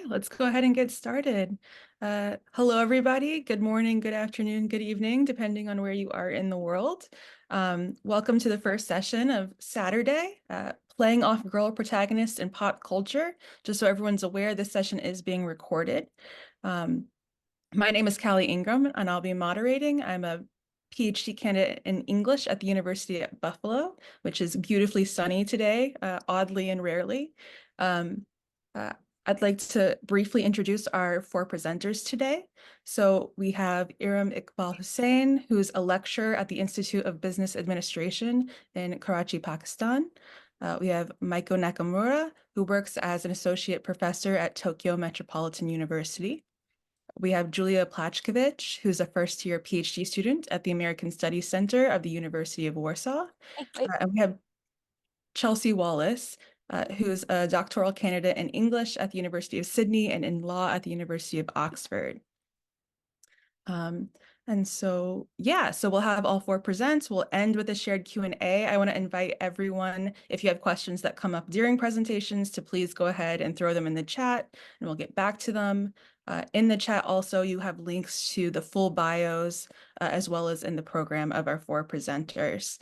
let's go ahead and get started. Hello, everybody. Good morning, good afternoon, good evening, depending on where you are in the world. Welcome to the first session of Saturday, playing off girl protagonists in pop culture. Just so everyone's aware, this session is being recorded. My name is Callie Ingram, and I'll be moderating. I'm a PhD candidate in English at the University at Buffalo, which is beautifully sunny today, oddly and rarely. Uh, I'd like to briefly introduce our four presenters today. So we have Iram Iqbal Hussain, who's a lecturer at the Institute of Business Administration in Karachi, Pakistan. We have Maiko Nakamura, who works as an associate professor at Tokyo Metropolitan University. We have Julia Plachkovich, who's a first-year PhD student at the American Studies Center of the University of Warsaw. And we have Chelsea Wallace, who's a doctoral candidate in English at the University of Sydney and in law at the University of Oxford. So we'll have all four presents. We'll end with a shared Q&A. I want to invite everyone, if you have questions that come up during presentations, to please go ahead and throw them in the chat, and we'll get back to them. In the chat also, you have links to the full bios, as well as in the program of our four presenters.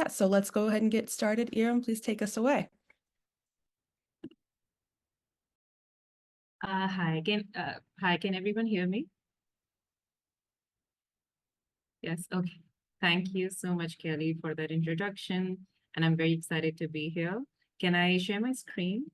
So let's go ahead and get started. Iram, please take us away. Hi, can everyone hear me? Yes, okay. Thank you so much, Kelly, for that introduction. And I'm very excited to be here. Can I share my screen?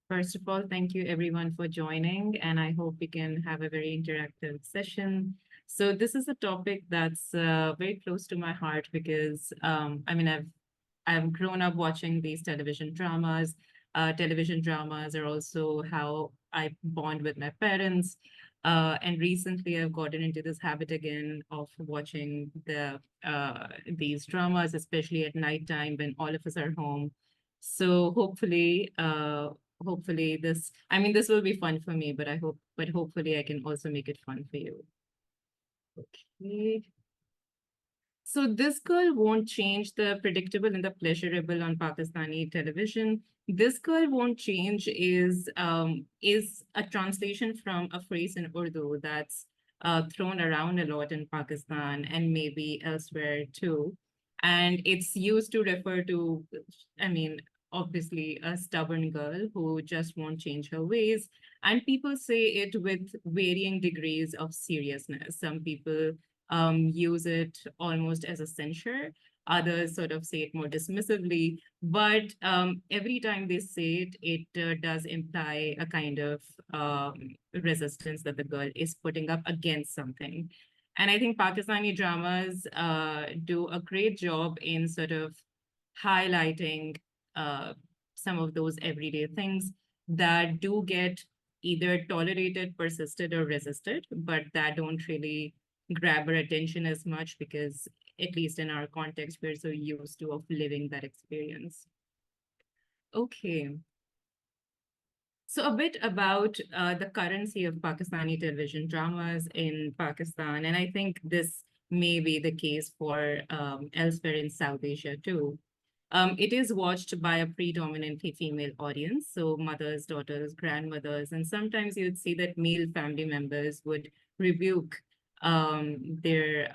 First of all, thank you everyone for joining, and I hope we can have a very interactive session. So this is a topic that's very close to my heart because I've grown up watching these television dramas. Television dramas are also how I bond with my parents. And recently I've gotten into this habit again of watching these dramas, especially at nighttime when all of us are home. So hopefully this will be fun for me, but hopefully I can also make it fun for you. Okay. So This Girl Won't Change, the predictable and the pleasurable on Pakistani television. This Girl Won't Change is a translation from a phrase in Urdu that's thrown around a lot in Pakistan and maybe elsewhere too. And it's used to refer to, obviously a stubborn girl who just won't change her ways. And people say it with varying degrees of seriousness. Some people use it almost as a censure. Others sort of say it more dismissively. But every time they say it, it does imply a kind of resistance that the girl is putting up against something. And I think Pakistani dramas do a great job in sort of highlighting some of those everyday things that do get either tolerated, persisted, or resisted, but that don't really grab our attention as much because, at least in our context, we're so used to of living that experience. Okay. So a bit about the currency of Pakistani television dramas in Pakistan, and I think this may be the case for elsewhere in South Asia too. It is watched by a predominantly female audience, so mothers, daughters, grandmothers, and sometimes you'd see that male family members would rebuke their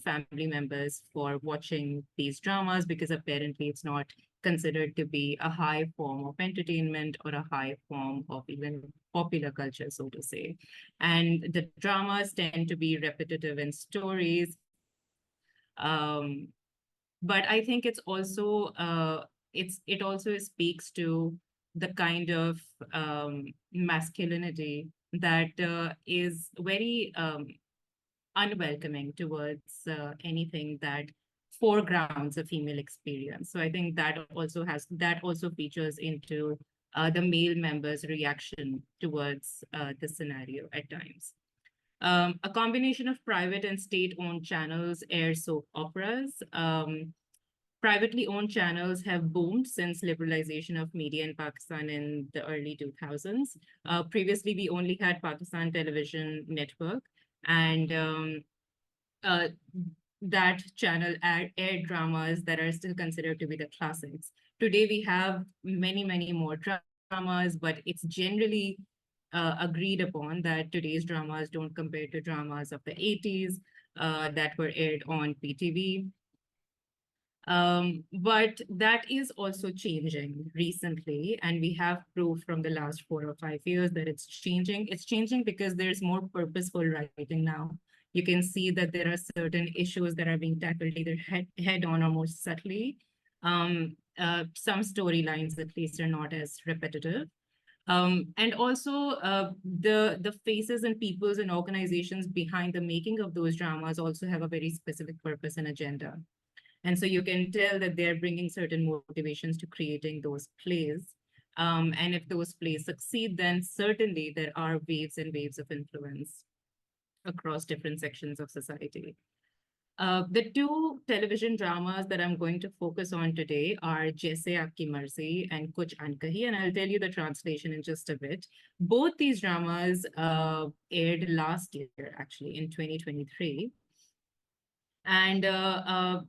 family members for watching these dramas because apparently it's not considered to be a high form of entertainment or a high form of even popular culture, so to say. And the dramas tend to be repetitive in stories. But I think it also speaks to the kind of masculinity that is very unwelcoming towards anything that foregrounds a female experience. So I think that also features into the male members' reaction towards the scenario at times. A combination of private and state-owned channels air soap operas. Privately owned channels have boomed since liberalization of media in Pakistan in the early 2000s. Previously, we only had Pakistan Television Network, and that channel aired dramas that are still considered to be the classics. Today we have many more dramas, but it's generally agreed upon that today's dramas don't compare to dramas of the 80s that were aired on PTV. But that is also changing recently, and we have proof from the last 4 or 5 years that it's changing. It's changing because there's more purposeful writing now. You can see that there are certain issues that are being tackled either head on or more subtly. Some storylines, at least, are not as repetitive. And also the faces and peoples and organizations behind the making of those dramas also have a very specific purpose and agenda. And so you can tell that they're bringing certain motivations to creating those plays. And if those plays succeed, then certainly there are waves and waves of influence across different sections of society. The two television dramas that I'm going to focus on today are Jaise Aapki Marzi and Kuch Ankahi, and I'll tell you the translation in just a bit. Both these dramas aired last year, actually, in 2023. And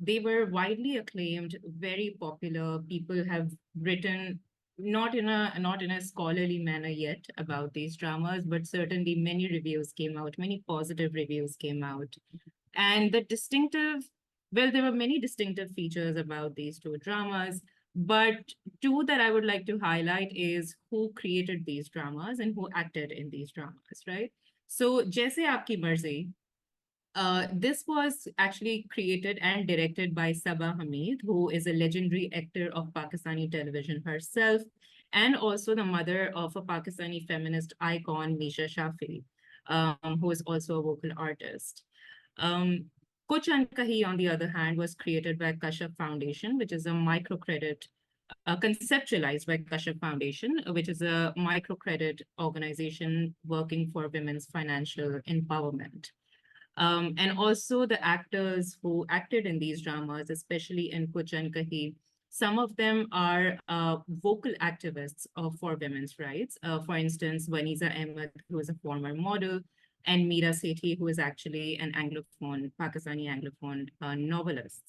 they were widely acclaimed, very popular. People have written not in a scholarly manner yet about these dramas, but certainly many reviews came out, many positive reviews came out. And there were many distinctive features about these two dramas, but two that I would like to highlight is who created these dramas and who acted in these dramas, right? So Jaise Aapki Marzi, this was actually created and directed by Sabaa Hamid, who is a legendary actor of Pakistani television herself, and also the mother of a Pakistani feminist icon, Misha Shafi, who is also a vocal artist. Um, Kuch Ankahi, on the other hand, was created by Kashyap Foundation, which is a microcredit, conceptualized by Kashyap Foundation, which is a microcredit organization working for women's financial empowerment. And also the actors who acted in these dramas, especially in Kuch and Kahi, some of them are vocal activists for women's rights. For instance, Vanisa Ahmed, who is a former model, and Meera Sethi, who is actually an Anglophone, Pakistani Anglophone novelist.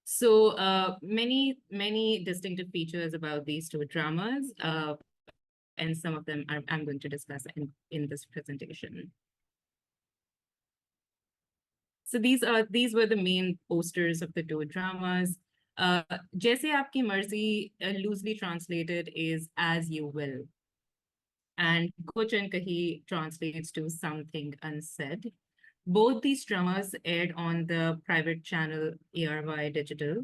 So many distinctive features about these two dramas, and some of them I'm going to discuss in this presentation. So these were the main posters of the two dramas. Jaise Aapki Marzi, loosely translated, is As You Will. And Kuch and Kahi translates to Something Unsaid. Both these dramas aired on the private channel ARY Digital.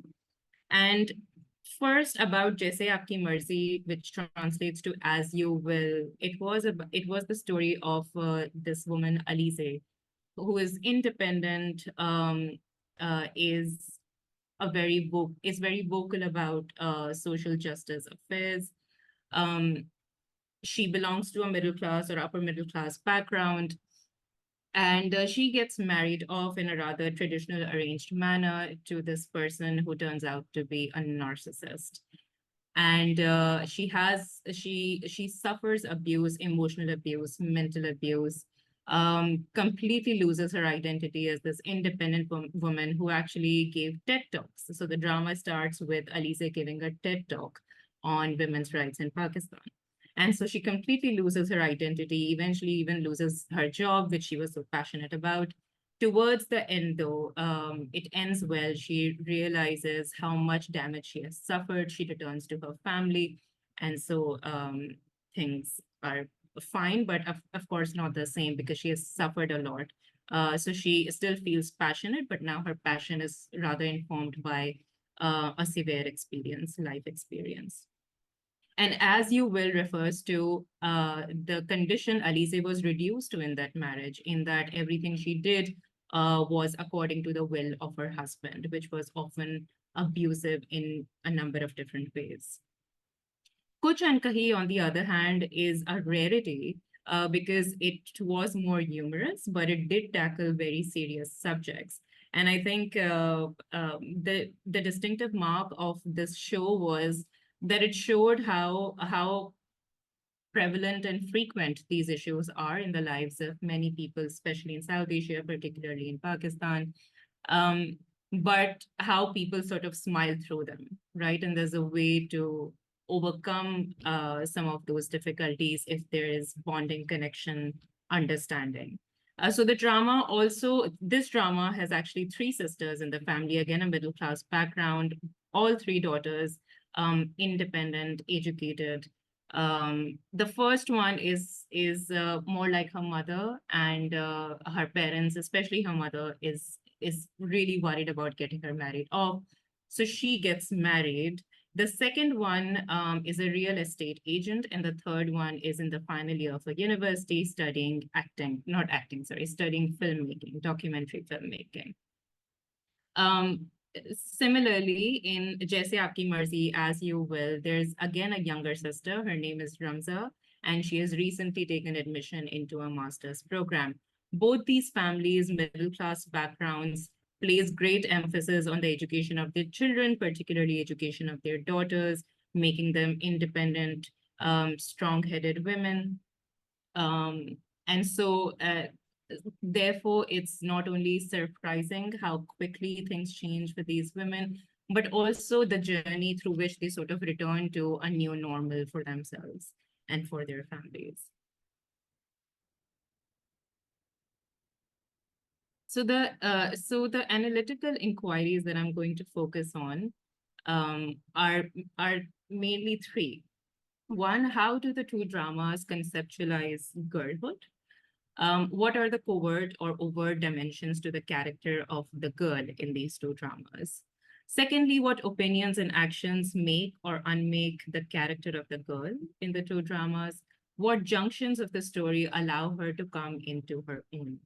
And first, about Jaise Aapki Marzi, which translates to As You Will, it was the story of this woman, Alize, who is independent, is very vocal about social justice affairs. She belongs to a middle class or upper middle class background, and she gets married off in a rather traditional arranged manner to this person who turns out to be a narcissist. And she suffers abuse, emotional abuse, mental abuse, completely loses her identity as this independent woman who actually gave TED Talks. So the drama starts with Alize giving a TED Talk on women's rights in Pakistan. And so she completely loses her identity, eventually even loses her job, which she was so passionate about. Towards the end, though, it ends well. She realizes how much damage she has suffered. She returns to her family. And so things are fine, but of course not the same because she has suffered a lot. So she still feels passionate, but now her passion is rather informed by a severe experience, life experience. And As You Will refers to the condition Alize was reduced to in that marriage, in that everything she did was according to the will of her husband, which was often abusive in a number of different ways. Kuch and Kahi, on the other hand, is a rarity because it was more humorous, but it did tackle very serious subjects. And I think the distinctive mark of this show was that it showed how prevalent and frequent these issues are in the lives of many people, especially in South Asia, particularly in Pakistan. but how people sort of smile through them, right? And there's a way to overcome some of those difficulties if there is bonding, connection, understanding. So the drama also, this drama has actually three sisters in the family, again, a middle class background, all three daughters, independent, educated. The first one is more like her mother, and her parents, especially her mother, is really worried about getting her married off. So she gets married. The second one is a real estate agent, and the third one is in the final year of a university studying acting, not acting, sorry, studying filmmaking, documentary filmmaking. Um, Similarly, in Jaise Aapki Marzi, As You Will, there's again a younger sister. Her name is Ramza, and she has recently taken admission into a master's program. Both these families, middle class backgrounds, place great emphasis on the education of their children, particularly education of their daughters, making them independent, strong-headed women. Um, and so therefore, it's not only surprising how quickly things change for these women, but also the journey through which they sort of return to a new normal for themselves and for their families. So the analytical inquiries that I'm going to focus on are mainly three. One, how do the two dramas conceptualize girlhood? What are the covert or overt dimensions to the character of the girl in these two dramas? Secondly, what opinions and actions make or unmake the character of the girl in the two dramas? What junctions of the story allow her to come into her own?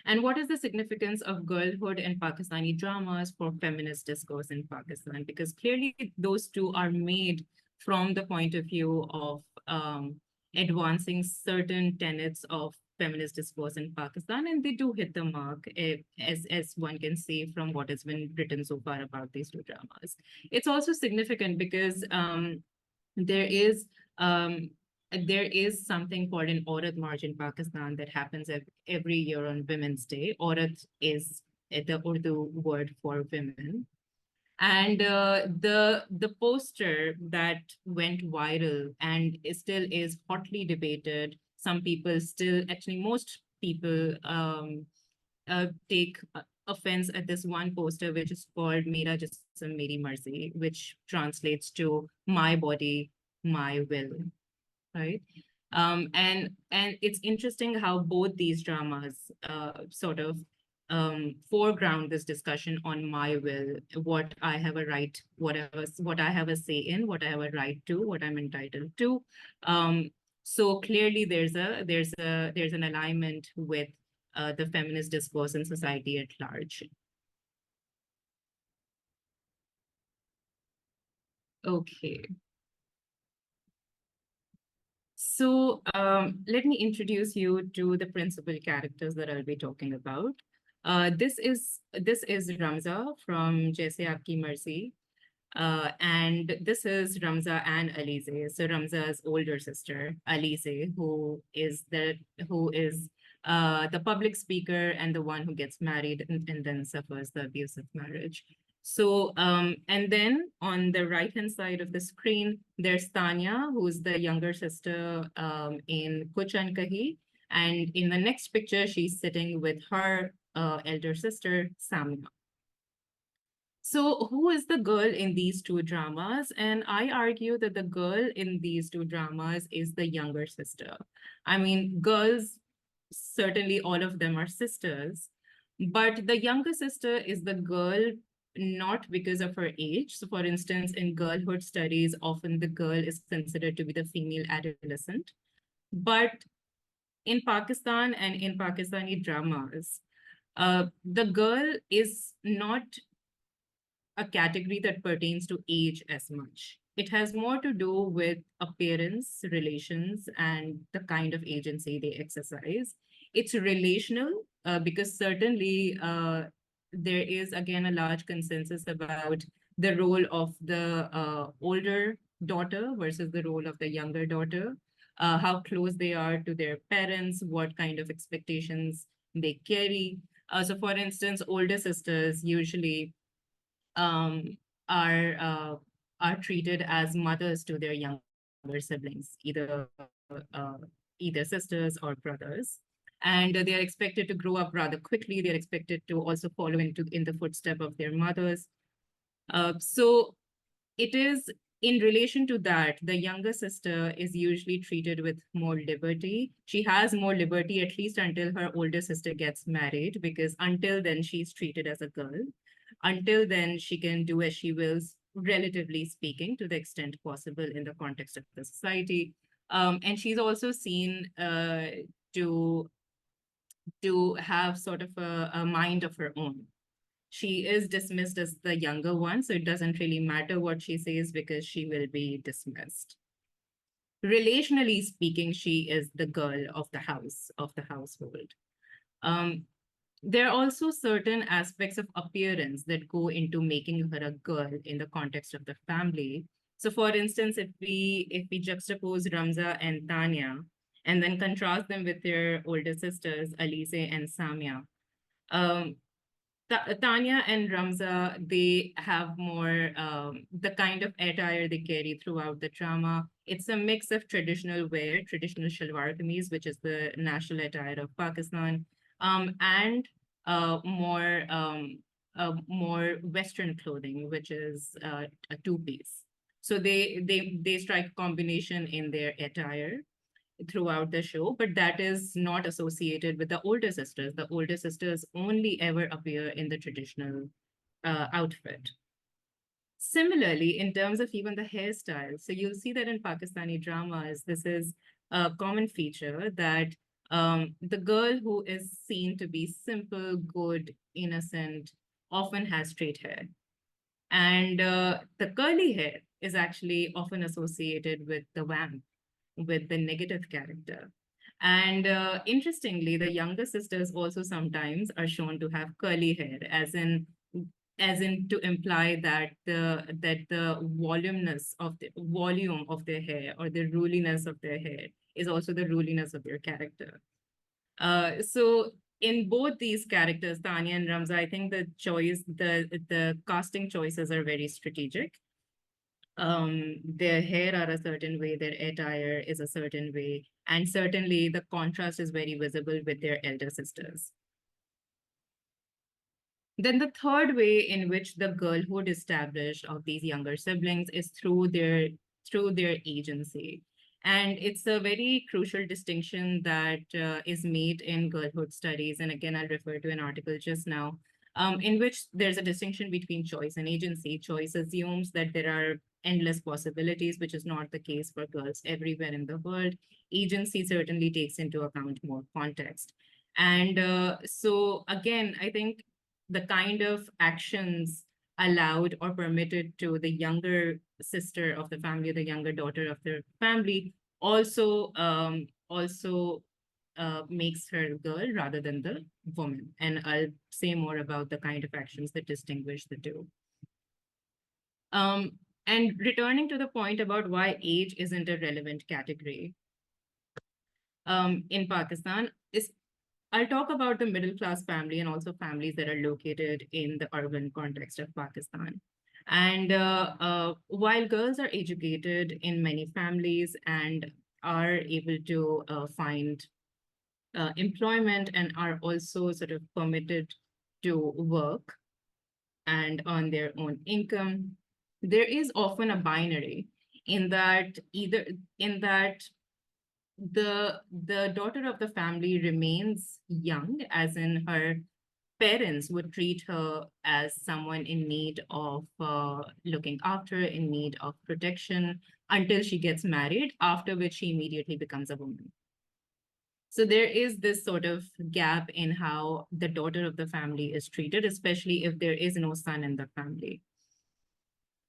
And what is the significance of girlhood in Pakistani dramas for feminist discourse in Pakistan? Because clearly those two are made from the point of view of advancing certain tenets of feminist discourse in Pakistan, and they do hit the mark, as one can see from what has been written so far about these two dramas. It's also significant because there is um, there is something called an Aurat March in Pakistan that happens every year on Women's Day. Aurat is the Urdu word for women. And the poster that went viral and still is hotly debated. Some people still, actually, most people take offense at this one poster, which is called Mera Jism Meri Marzi, which translates to my body, my will, right? And it's interesting how both these dramas sort of foreground this discussion on my will, what I have a right, what I have a say in, what I have a right to, what I'm entitled to. So clearly there's an alignment with the feminist discourse in society at large. Okay. So let me introduce you to the principal characters that I'll be talking about. This is Ramza from Jaise Aapki Marzi. And this is Ramza and Alize. So Ramza's older sister, Alize, who is the public speaker and the one who gets married and then suffers the abuse of marriage. So, and then on the right-hand side of the screen, there's Tanya, who's the younger sister in Kuch and Kahi. And in the next picture, she's sitting with her elder sister, Samia. So, who is the girl in these two dramas? And I argue that the girl in these two dramas is the younger sister. I mean, girls, certainly all of them are sisters, but the younger sister is the girl not because of her age. So, for instance, in girlhood studies, often the girl is considered to be the female adolescent. But in Pakistan and in Pakistani dramas, the girl is not a category that pertains to age as much. It has more to do with appearance, relations, and the kind of agency they exercise. It's relational because certainly there is, again, a large consensus about the role of the older daughter versus the role of the younger daughter, how close they are to their parents, what kind of expectations they carry. So for instance, older sisters usually um, are uh, are treated as mothers to their younger siblings, either sisters or brothers, and they are expected to grow up rather quickly. They're expected to also follow in the footstep of their mothers. So it is in relation to that, the younger sister is usually treated with more liberty. She has more liberty, at least until her older sister gets married, because until then, she's treated as a girl. Until then, she can do as she wills, relatively speaking, to the extent possible in the context of the society. And she's also seen to have sort of a mind of her own. She is dismissed as the younger one, so it doesn't really matter what she says because she will be dismissed. Relationally speaking, she is the girl of the house, of the household. Um, there are also certain aspects of appearance that go into making her a girl in the context of the family. So, for instance, if we juxtapose Ramza and Tanya, and then contrast them with their older sisters, Alice and Samia, um, Tanya and Ramza, they have more the kind of attire they carry throughout the drama. It's a mix of traditional wear, traditional shalwar kameez, which is the national attire of Pakistan, and more Western clothing, which is a two-piece. So they strike a combination in their attire throughout the show, but that is not associated with the older sisters. The older sisters only ever appear in the traditional outfit. Similarly, in terms of even the hairstyle, so you'll see that in Pakistani dramas, this is a common feature that the girl who is seen to be simple, good, innocent, often has straight hair. And the curly hair is actually often associated with the vamp, with the negative character. And interestingly, the younger sisters also sometimes are shown to have curly hair, as in to imply that the volume of their hair, or the ruliness of their hair, is also the ruliness of their character. So in both these characters, Tanya and Ramza, I think the casting choices are very strategic. Their hair are a certain way, their attire is a certain way, and certainly the contrast is very visible with their elder sisters. Then the third way in which the girlhood established of these younger siblings is through their agency. And it's a very crucial distinction that is made in girlhood studies. And again, I'll refer to an article just now, in which there's a distinction between choice and agency. Choice assumes that there are endless possibilities, which is not the case for girls everywhere in the world. Agency certainly takes into account more context. And so, again, I think the kind of actions allowed or permitted to the younger sister of the family, the younger daughter of the family, also makes her a girl rather than the woman. And I'll say more about the kind of actions that distinguish the two. And returning to the point about why age isn't a relevant category in Pakistan, is I'll talk about the middle class family and also families that are located in the urban context of Pakistan. And while girls are educated in many families and are able to find employment and are also sort of permitted to work and earn their own income, there is often a binary in that the daughter of the family remains young, as in her parents would treat her as someone in need of looking after, in need of protection, until she gets married, after which she immediately becomes a woman. So there is this sort of gap in how the daughter of the family is treated, especially if there is no son in the family.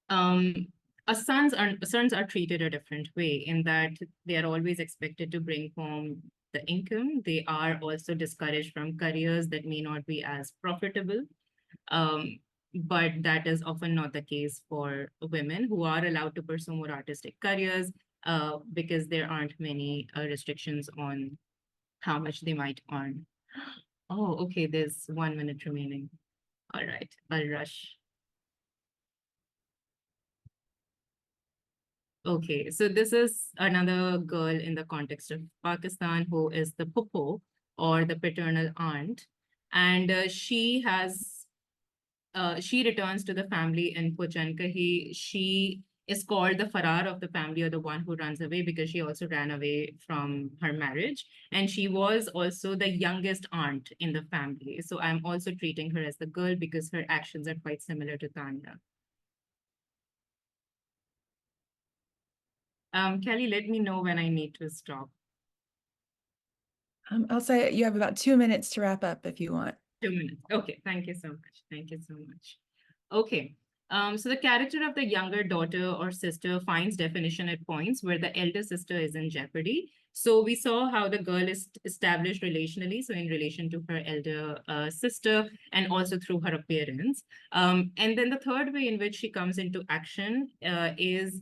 Um, sons are treated a different way in that they are always expected to bring home the income. They are also discouraged from careers that may not be as profitable. Um, but that is often not the case for women who are allowed to pursue more artistic careers because there aren't many restrictions on how much they might earn. Oh, okay, there's 1 minute remaining. All right, I'll rush. Okay, so this is another girl in the context of Pakistan who is the Puppo or the paternal aunt. And she returns to the family in Pochankahi. She is called the Farar of the family, or the one who runs away, because she also ran away from her marriage. And she was also the youngest aunt in the family. So I'm also treating her as the girl because her actions are quite similar to Tanya. Kelly, let me know when I need to stop. I'll say you have about 2 minutes to wrap up if you want. 2 minutes. Okay, thank you so much. Thank you so much. Okay. So the character of the younger daughter or sister finds definition at points where the elder sister is in jeopardy. So we saw how the girl is established relationally, so in relation to her elder sister, and also through her appearance. And then the third way in which she comes into action is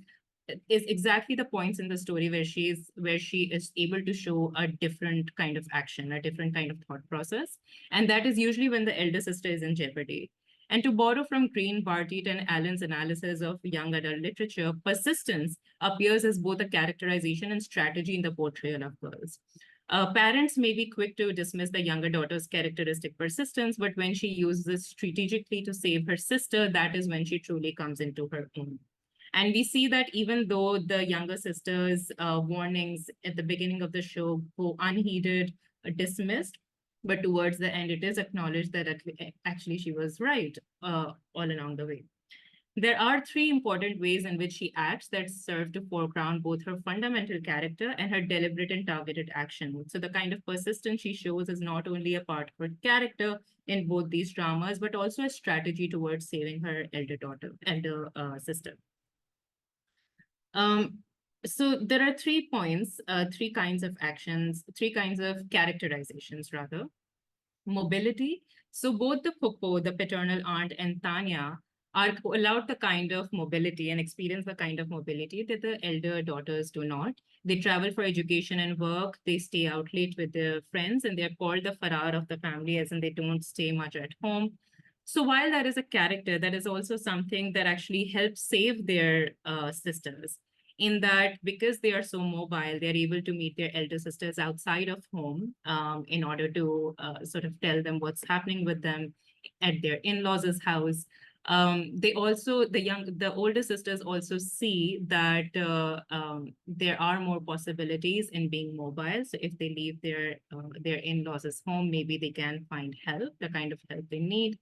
exactly the points in the story where she is able to show a different kind of action, a different kind of thought process, and that is usually when the elder sister is in jeopardy. And to borrow from Green, Bartlett, and Allen's analysis of young adult literature, persistence appears as both a characterization and strategy in the portrayal of girls. Parents may be quick to dismiss the younger daughter's characteristic persistence, but when she uses strategically to save her sister, that is when she truly comes into her own. And we see that even though the younger sister's warnings at the beginning of the show go unheeded, dismissed, but towards the end, it is acknowledged that actually she was right all along the way. There are three important ways in which she acts that serve to foreground both her fundamental character and her deliberate and targeted action. So the kind of persistence she shows is not only a part of her character in both these dramas, but also a strategy towards saving her elder sister. Um, so there are 3 points, three kinds of actions, three kinds of characterizations rather. Mobility. So both the Puppo, the paternal aunt, and Tanya are allowed the kind of mobility and experience the kind of mobility that the elder daughters do not. They travel for education and work. They stay out late with their friends, and they're called the Farar of the family, as in they don't stay much at home. So while that is a character, that is also something that actually helps save their sisters. In that, because they are so mobile, they're able to meet their elder sisters outside of home in order to sort of tell them what's happening with them at their in-laws' house. The older sisters also see that there are more possibilities in being mobile. So if they leave their in-laws' home, maybe they can find help, the kind of help they need.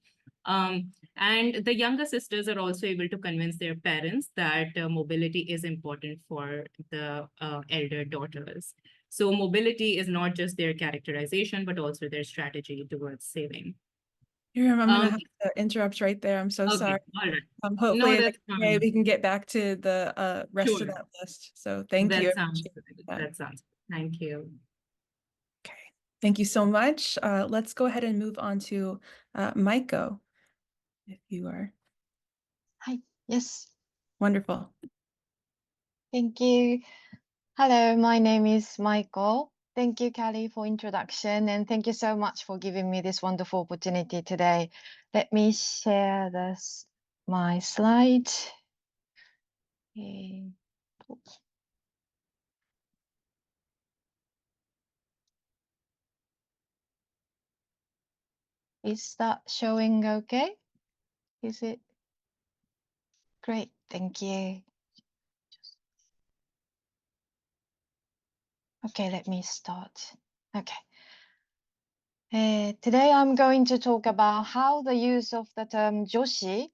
And the younger sisters are also able to convince their parents that mobility is important for the elder daughters. So mobility is not just their characterization, but also their strategy towards saving. Hiram, I'm gonna Um, have to interrupt right there. I'm so okay, sorry. all right. Hopefully, No, if that's it's okay, fine. we can get back to the rest of Sure. that list. So thank you. I That sounds appreciate good. that. That sounds good. Thank you. Okay. Thank you so much. Let's go ahead and move on to Maiko, if you are. Hi. Yes. Wonderful. Thank you. Hello, my name is Michael. Thank you, Kelly, for introduction, and thank you so much for giving me this wonderful opportunity today. Let me share my slide. Eh, Is that showing okay? Is it great? Thank you. Okay, let me start. Okay. Today I'm going to talk about how the use of the term joshi,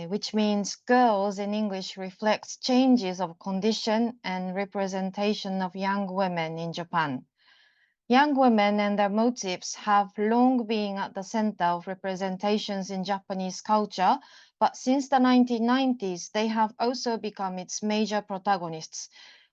which means girls in English, reflects changes of condition and representation of young women in Japan. Young women and their motives have long been at the center of representations in Japanese culture, but since the 1990s, they have also become its major protagonists.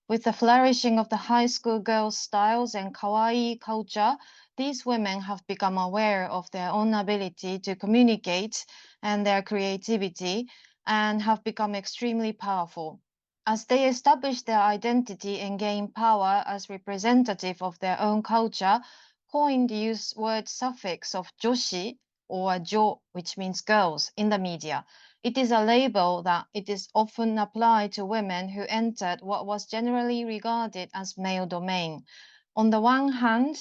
With the flourishing of the high school girls' styles and kawaii culture, these women have become aware of their own ability to communicate and their creativity, and have become extremely powerful. As they establish their identity and gain power as representative of their own culture, coined the word suffix of joshi or jo, which means girls, in the media. It is a label that it is often applied to women who entered what was generally regarded as male domain. On the one hand,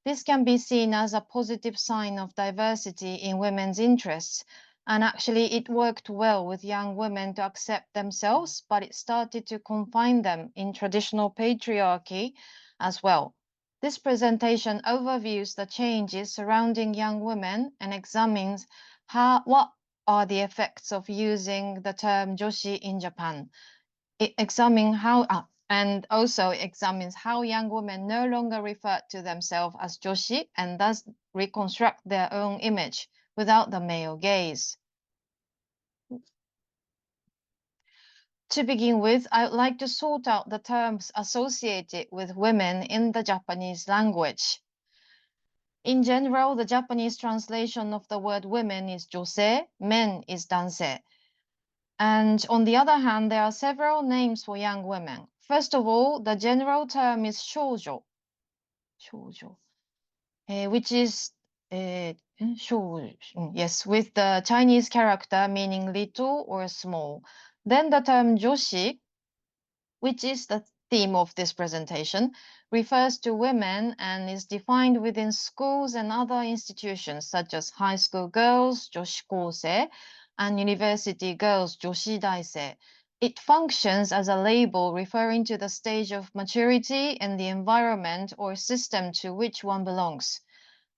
this can be seen as a positive sign of diversity in women's interests, and actually it worked well with young women to accept themselves, but it started to confine them in traditional patriarchy as well. This presentation overviews the changes surrounding young women and examines what are the effects of using the term joshi in Japan. It examines and also examines how young women no longer refer to themselves as joshi and thus reconstruct their own image without the male gaze. To begin with, I would like to sort out the terms associated with women in the Japanese language. In general, the Japanese translation of the word women is josei, men is dansei. And on the other hand, there are several names for young women. First of all, the general term is shoujo, which is yes, with the Chinese character meaning little or small. Then the term joshi, which is the theme of this presentation, refers to women and is defined within schools and other institutions such as high school girls, joshikousei, and university girls, joshidaisei. It functions as a label referring to the stage of maturity and the environment or system to which one belongs.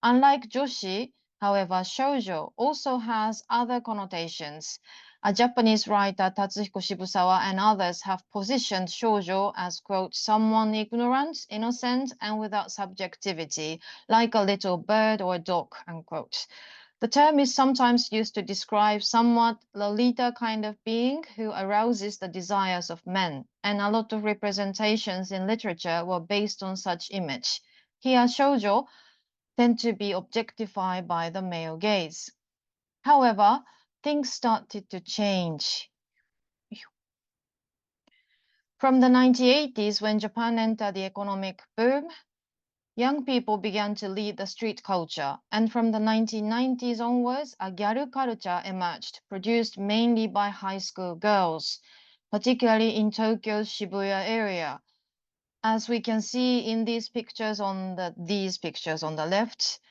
Unlike joshi, however, shoujo also has other connotations. A Japanese writer, Tatsuhiko Shibusawa, and others have positioned shoujo as, quote, someone ignorant, innocent, and without subjectivity, like a little bird or dog, unquote. The term is sometimes used to describe somewhat Lolita kind of being who arouses the desires of men, and a lot of representations in literature were based on such image. Here, shoujo tend to be objectified by the male gaze. However, things started to change. From the 1980s, when Japan entered the economic boom, young people began to lead the street culture, and from the 1990s onwards, a gyaru culture emerged, produced mainly by high school girls, particularly in Tokyo's Shibuya area. As we can see in these pictures on the left,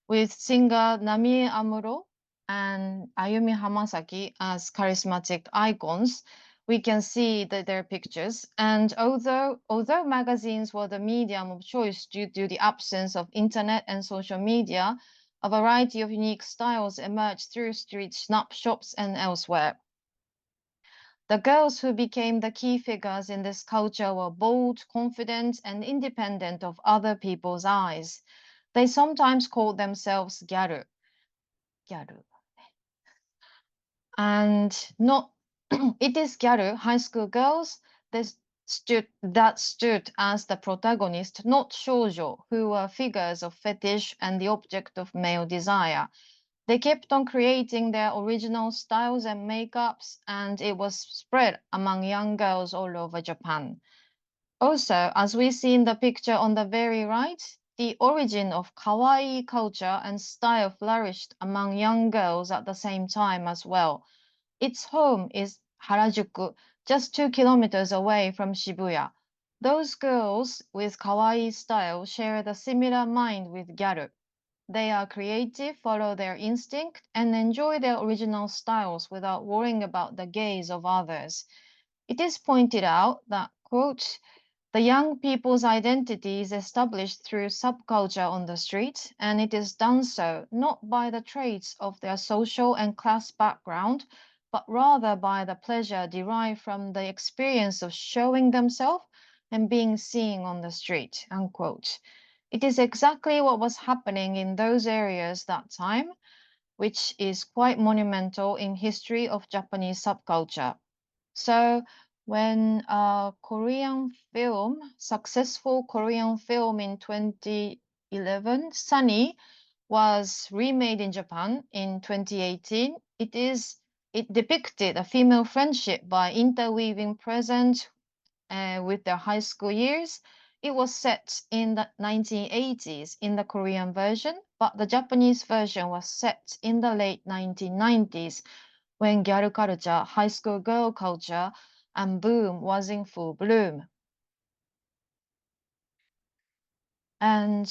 with singer Namie Amuro and Ayumi Hamasaki as charismatic icons, we can see their pictures. And although magazines were the medium of choice due to the absence of internet and social media, a variety of unique styles emerged through street snapshots and elsewhere. The girls who became the key figures in this culture were bold, confident, and independent of other people's eyes. They sometimes called themselves gyaru. And not it is gyaru, high school girls, that stood as the protagonist, not shoujo, who were figures of fetish and the object of male desire. They kept on creating their original styles and makeups, and it was spread among young girls all over Japan. Also, as we see in the picture on the very right, the origin of kawaii culture and style flourished among young girls at the same time as well. Its home is Harajuku, just 2 kilometers away from Shibuya. Those girls with kawaii style share the similar mind with gyaru. They are creative, follow their instinct, and enjoy their original styles without worrying about the gaze of others. It is pointed out that, quote, the young people's identity is established through subculture on the street, and it is done so not by the traits of their social and class background, but rather by the pleasure derived from the experience of showing themselves and being seen on the street, unquote. It is exactly what was happening in those areas that time, which is quite monumental in history of Japanese subculture. So when a successful Korean film in 2011, Sunny, was remade in Japan in 2018, it depicted a female friendship by interweaving present with their high school years. It was set in the 1980s in the Korean version, but the Japanese version was set in the late 1990s when girl culture, high school girl culture, and boom was in full bloom. And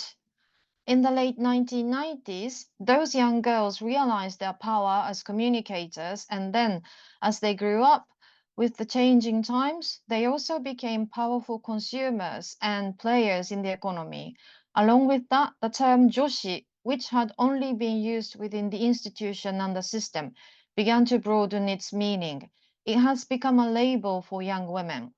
in the late 1990s, those young girls realized their power as communicators, and then, as they grew up with the changing times, they also became powerful consumers and players in the economy. Along with that, the term joshi, which had only been used within the institution and the system, began to broaden its meaning. It has become a label for young women.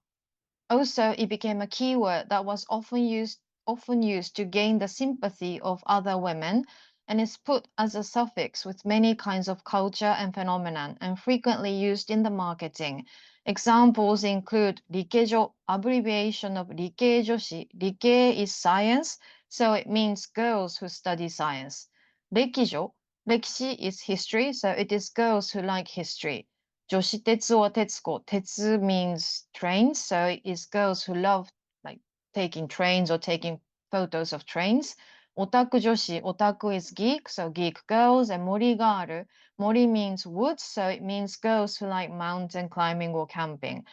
Also, it became a keyword that was often used to gain the sympathy of other women and is put as a suffix with many kinds of culture and phenomenon and frequently used in the marketing. Examples include Rikejo, abbreviation of Rikejoshi. Rike is science, so it means girls who study science. Rekijo, Rekishi is history, so it is girls who like history. Joshi Tetsu or Tetsuko. Tetsu means trains, so it is girls who love like taking trains or taking photos of trains. Otaku Joshi, otaku is geek, so geek girls, and morigaru. Mori means woods, so it means girls who like mountain climbing or camping.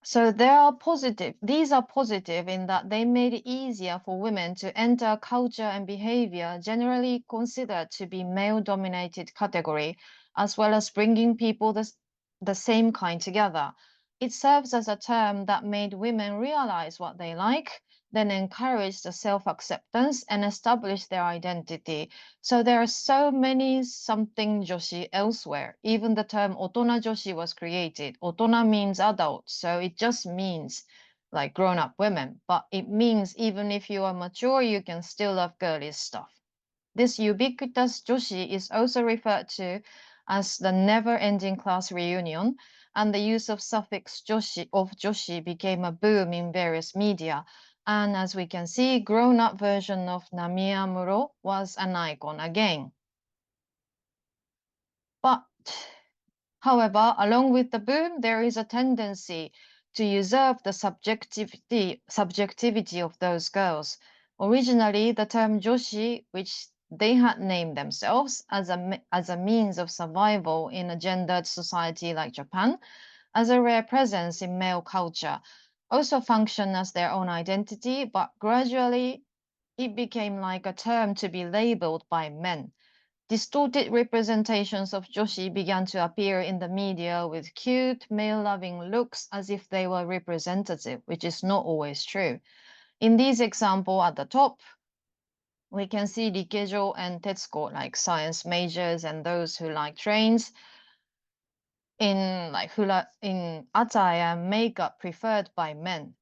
So these are positive in that they made it easier for women to enter a culture and behavior generally considered to be male-dominated category, as well as bringing people the same kind together. It serves as a term that made women realize what they like, then encourage the self-acceptance and establish their identity. So there are so many something joshi elsewhere. Even the term otona joshi was created. Otona means adult, so it just means like grown-up women. But it means even if you are mature, you can still love girly stuff. This ubiquitous joshi is also referred to as the never-ending class reunion, and the use of suffix joshi became a boom in various media. And as we can see, grown-up version of Namiamuro was an icon again. But, however, along with the boom, there is a tendency to usurp the subjectivity of those girls. Originally, the term joshi, which they had named themselves as a means of survival in a gendered society like Japan, as a rare presence in male culture, also function as their own identity, but gradually it became like a term to be labeled by men. Distorted representations of joshi began to appear in the media with cute, male-loving looks as if they were representative, which is not always true. In this example at the top, we can see Rikejo and Tetsuko, like science majors and those who like trains, in attire and makeup preferred by men.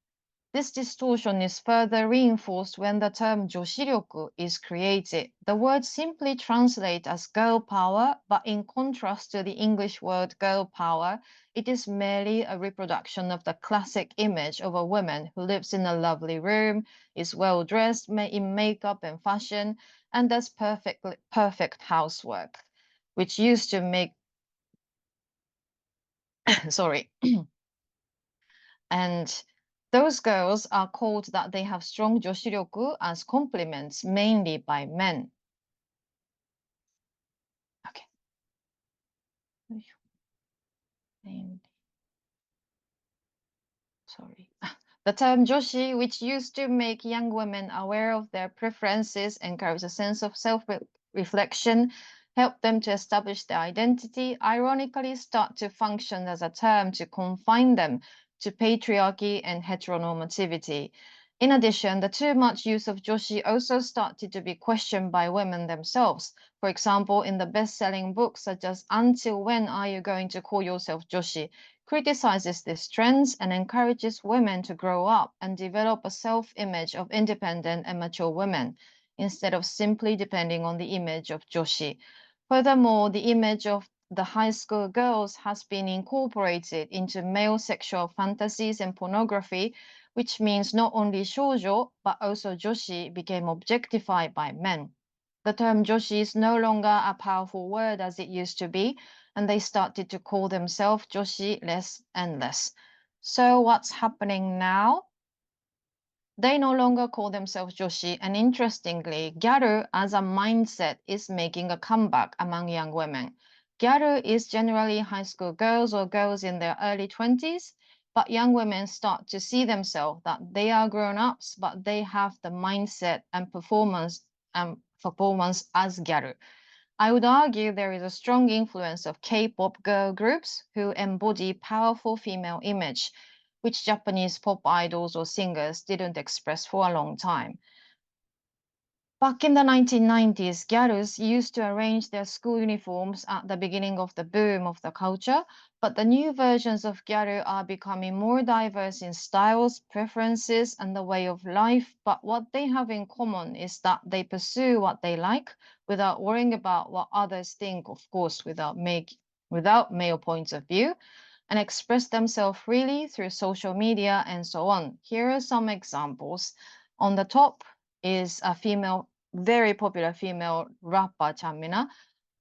This distortion is further reinforced when the term joshiryoku is created. The word simply translates as girl power, but in contrast to the English word girl power, it is merely a reproduction of the classic image of a woman who lives in a lovely room, is well dressed in makeup and fashion, and does perfect housework, which used to make sorry. And those girls are called that they have strong joshiryoku as compliments, mainly by men. Okay. Mainly. Sorry. The term joshi, which used to make young women aware of their preferences, encourage a sense of self-reflection, help them to establish their identity, ironically start to function as a term to confine them to patriarchy and heteronormativity. In addition, the too much use of joshi also started to be questioned by women themselves. For example, in the best-selling books such as Until When Are You Going to Call Yourself Joshi? Criticizes these trends and encourages women to grow up and develop a self-image of independent and mature women, instead of simply depending on the image of joshi. Furthermore, the image of the high school girls has been incorporated into male sexual fantasies and pornography, which means not only shoujo, but also joshi became objectified by men. The term joshi is no longer a powerful word as it used to be, and they started to call themselves joshi less and less. So what's happening now? They no longer call themselves joshi, and interestingly, gyaru as a mindset is making a comeback among young women. Gyaru is generally high school girls or girls in their early 20s, but young women start to see themselves that they are grown-ups, but they have the mindset and performance as gyaru. I would argue there is a strong influence of K-pop girl groups who embody powerful female image, which Japanese pop idols or singers didn't express for a long time. Back in the 1990s, gyarus used to arrange their school uniforms at the beginning of the boom of the culture, but the new versions of gyaru are becoming more diverse in styles, preferences, and the way of life. But what they have in common is that they pursue what they like without worrying about what others think, of course, without male points of view, and express themselves freely through social media and so on. Here are some examples. On the top is a very popular female rapper, Chanmina.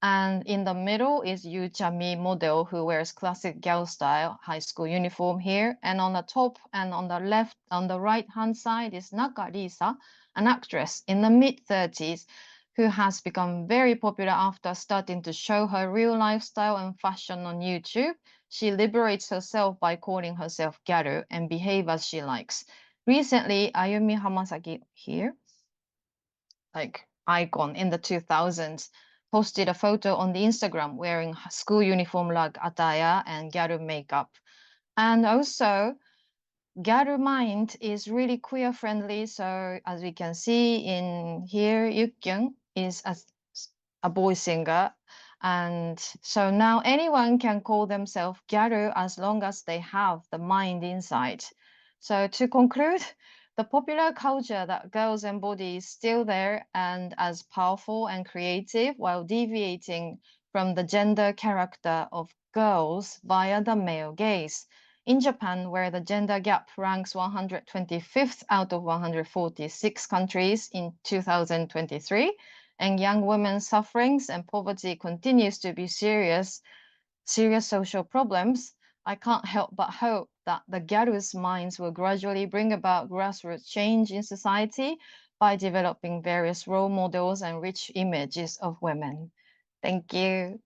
And in the middle is Yu Chami model who wears classic girl style high school uniform here. And on the top and on the right hand side is Naka Lisa, an actress in the mid 30s who has become very popular after starting to show her real lifestyle and fashion on YouTube. She liberates herself by calling herself gyaru and behave as she likes. Recently, Ayumi Hamasaki here, like icon in the 2000s, posted a photo on the Instagram wearing school uniform like attire and gyaru makeup. And also, gyaru mind is really queer friendly. So as we can see in here, Yukkyun is a boy singer. And so now anyone can call themselves gyaru as long as they have the mind inside. So to conclude, the popular culture that girls embody is still there and as powerful and creative while deviating from the gender character of girls via the male gaze. In Japan, where the gender gap ranks 125th out of 146 countries in 2023, and young women's sufferings and poverty continues to be serious social problems, I can't help but hope that the Gyarus minds will gradually bring about grassroots change in society by developing various role models and rich images of women. Thank you.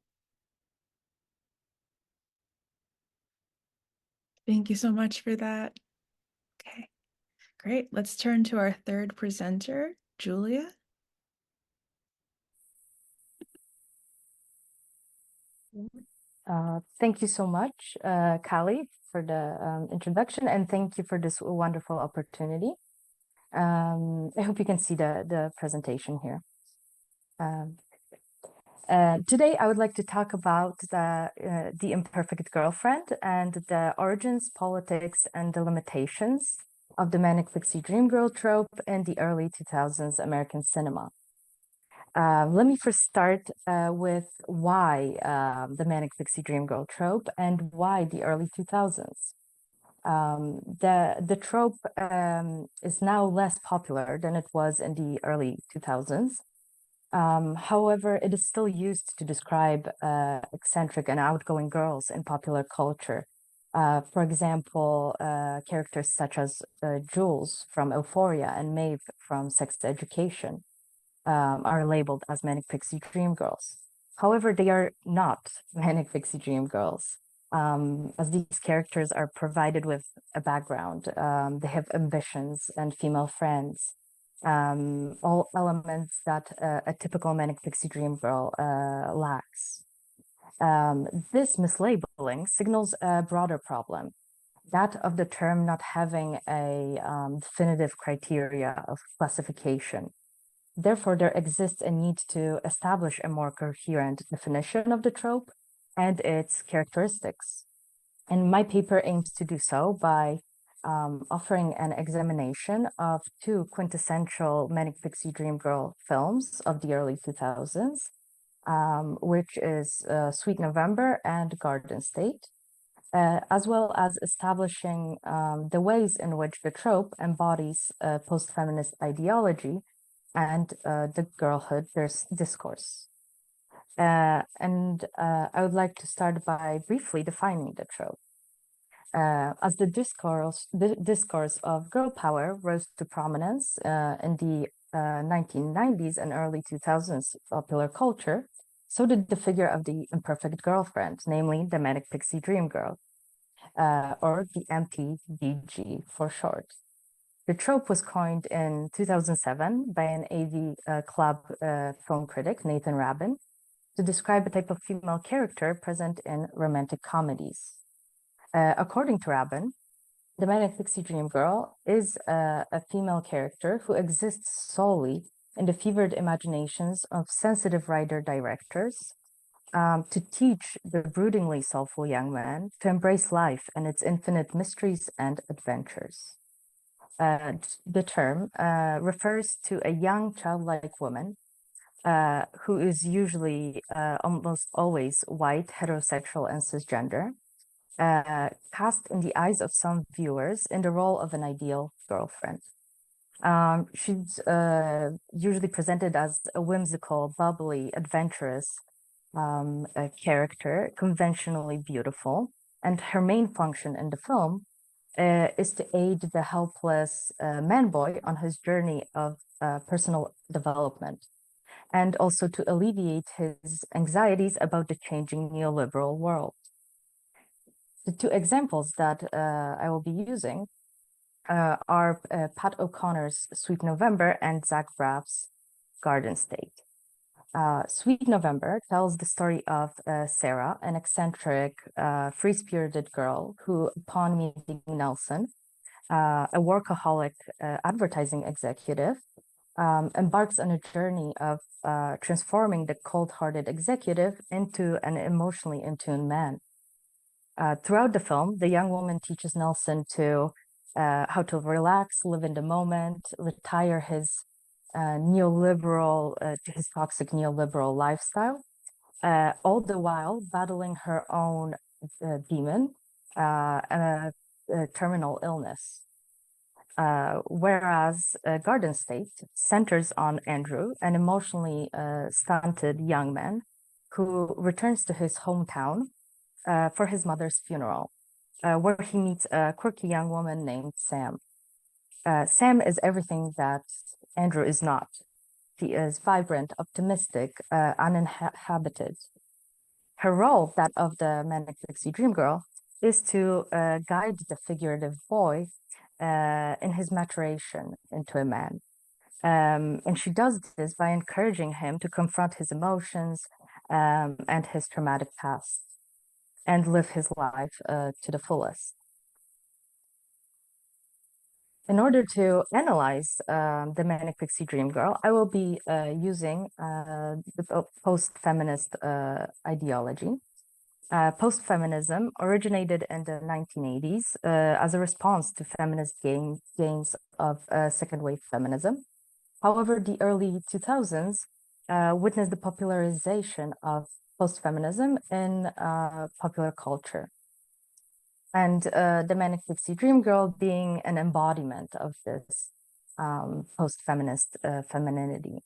Thank you so much for that. Okay, great. Let's turn to our third presenter, Julia. Thank you so much, Callie, for the introduction, and thank you for this wonderful opportunity. I hope you can see the presentation here. Today, I would like to talk about the imperfect girlfriend and the origins, politics, and the limitations of the manic pixie dream girl trope in the early 2000s American cinema. Let me first start with why the manic pixie dream girl trope and why the early 2000s. The trope is now less popular than it was in the early 2000s. However, it is still used to describe eccentric and outgoing girls in popular culture. For example, characters such as Jules from Euphoria and Maeve from Sex Education are labeled as manic pixie dream girls. However, they are not manic pixie dream girls, as these characters are provided with a background. They have ambitions and female friends, all elements that a typical manic pixie dream girl lacks. This mislabeling signals a broader problem, that of the term not having a definitive criteria of classification. Therefore, there exists a need to establish a more coherent definition of the trope and its characteristics. And my paper aims to do so by offering an examination of two quintessential manic pixie dream girl films of the early 2000s, which is Sweet November and Garden State, as well as establishing the ways in which the trope embodies post-feminist ideology and the girlhood discourse. I would like to start by briefly defining the trope. As the discourse of girl power rose to prominence in the 1990s and early 2000s popular culture, so did the figure of the imperfect girlfriend, namely the manic pixie dream girl, or the MPDG for short. The trope was coined in 2007 by an AV Club film critic, Nathan Rabin, to describe a type of female character present in romantic comedies. According to Rabin, the manic pixie dream girl is a female character who exists solely in the fevered imaginations of sensitive writer-directors to teach the broodingly soulful young man to embrace life and its infinite mysteries and adventures. The term refers to a young childlike woman who is usually almost always white, heterosexual, and cisgender, cast in the eyes of some viewers in the role of an ideal girlfriend. She's usually presented as a whimsical, bubbly, adventurous character, conventionally beautiful, and her main function in the film is to aid the helpless man boy on his journey of personal development, and also to alleviate his anxieties about the changing neoliberal world. The two examples that I will be using are Pat O'Connor's Sweet November and Zach Braff's Garden State. Sweet November tells the story of Sarah, an eccentric, free-spirited girl who, upon meeting Nelson, a workaholic advertising executive, embarks on a journey of transforming the cold-hearted executive into an emotionally in tune man. Throughout the film, the young woman teaches Nelson to how to relax, live in the moment, retire his his toxic neoliberal lifestyle, all the while battling her own demon and a terminal illness. Whereas Garden State centers on Andrew, an emotionally stunted young man who returns to his hometown for his mother's funeral, where he meets a quirky young woman named Sam. Sam is everything that Andrew is not. She is vibrant, optimistic, uninhabited. Her role, that of the manic pixie dream girl, is to guide the figurative boy in his maturation into a man. And she does this by encouraging him to confront his emotions and his traumatic past and live his life to the fullest. In order to analyze the manic pixie dream girl, I will be using the post-feminist ideology. Post-feminism originated in the 1980s as a response to feminist gains of second wave feminism. However, the early 2000s witnessed the popularization of post-feminism in popular culture. And the manic pixie dream girl being an embodiment of this post-feminist femininity.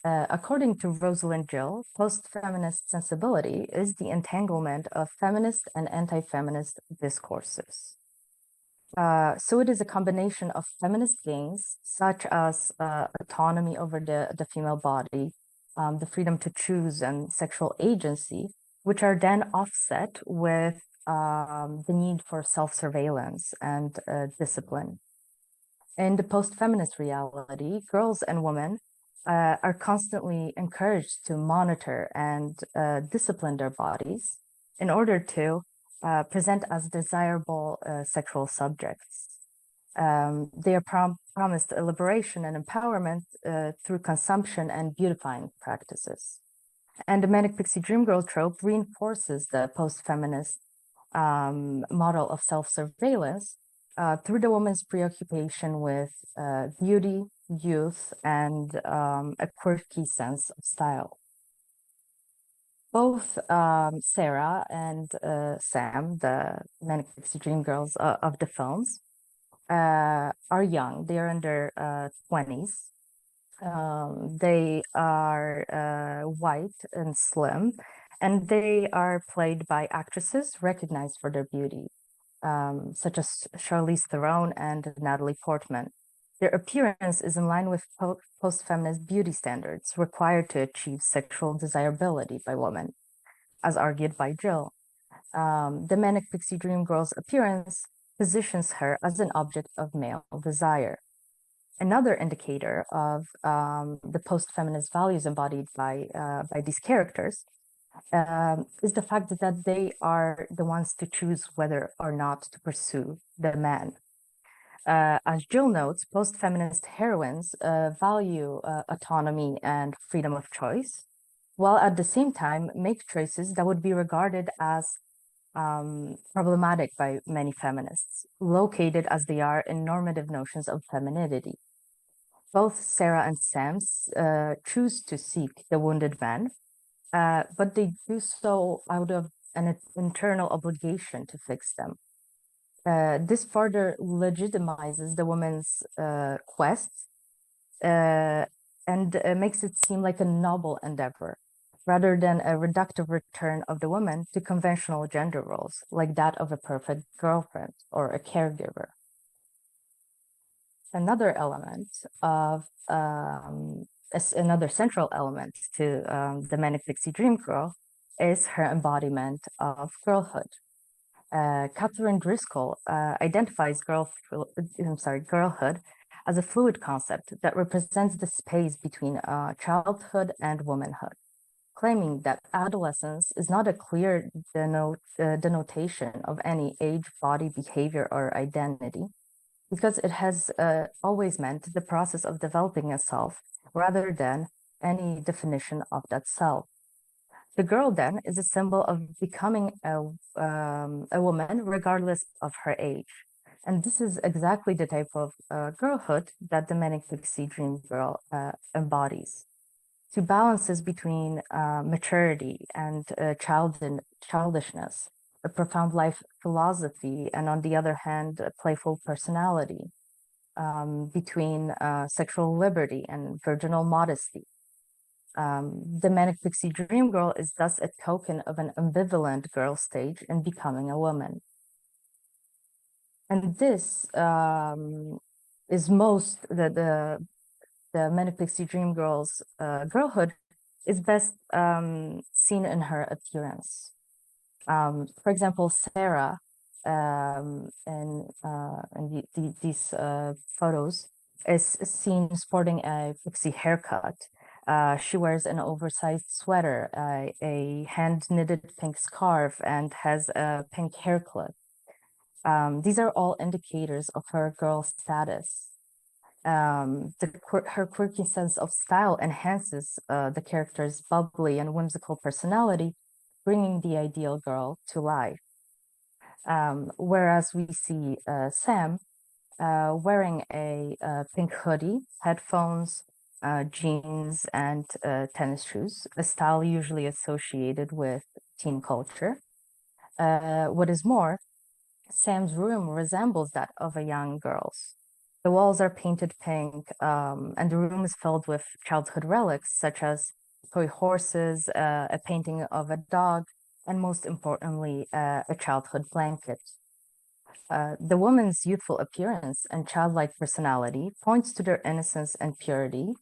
According to Rosalind Gill, post-feminist sensibility is the entanglement of feminist and anti-feminist discourses. So it is a combination of feminist gains, such as autonomy over the female body, the freedom to choose and sexual agency, which are then offset with the need for self-surveillance and discipline. In the post-feminist reality, girls and women are constantly encouraged to monitor and discipline their bodies in order to present as desirable sexual subjects. They are promised liberation and empowerment through consumption and beautifying practices. And the manic pixie dream girl trope reinforces the post-feminist model of self-surveillance through the woman's preoccupation with beauty, youth, and a quirky sense of style. Both Sarah and Sam, the manic pixie dream girls of the films, are young. They are in their 20s. They are white and slim, and they are played by actresses recognized for their beauty. such as Charlize Theron and Natalie Portman. Their appearance is in line with post-feminist beauty standards required to achieve sexual desirability by women, as argued by Jill. The Manic Pixie Dream Girl's appearance positions her as an object of male desire. Another indicator of the post-feminist values embodied by these characters is the fact that they are the ones to choose whether or not to pursue the man. As Jill notes, post-feminist heroines value autonomy and freedom of choice, while at the same time make choices that would be regarded as problematic by many feminists, located as they are in normative notions of femininity. Both Sarah and Sam choose to seek the wounded man, but they do so out of an internal obligation to fix them. This further legitimizes the woman's quest and makes it seem like a noble endeavor, rather than a reductive return of the woman to conventional gender roles, like that of a perfect girlfriend or a caregiver. Another element of another central element to the Manic Pixie Dream Girl is her embodiment of girlhood. Catherine Driscoll identifies girlhood as a fluid concept that represents the space between childhood and womanhood, claiming that adolescence is not a clear denotation of any age, body, behavior, or identity, because it has always meant the process of developing a self rather than any definition of that self. The girl then is a symbol of becoming a woman regardless of her age. And this is exactly the type of girlhood that the Manic Pixie Dream Girl embodies. To balances between maturity and childishness, a profound life philosophy, and on the other hand, a playful personality, between sexual liberty and virginal modesty. The Manic Pixie Dream Girl is thus a token of an ambivalent girl stage in becoming a woman. And this is the Manic Pixie Dream Girl's girlhood is best seen in her appearance. For example, Sarah in these photos is seen sporting a pixie haircut. She wears an oversized sweater, a hand-knitted pink scarf, and has a pink hair clip. These are all indicators of her girl status. Her quirky sense of style enhances the character's bubbly and whimsical personality, bringing the ideal girl to life. Whereas we see Sam wearing a pink hoodie, headphones, jeans, and tennis shoes, a style usually associated with teen culture. What is more, Sam's room resembles that of a young girl's. The walls are painted pink, and the room is filled with childhood relics, such as toy horses, a painting of a dog, and most importantly, a childhood blanket. The woman's youthful appearance and childlike personality points to their innocence and purity,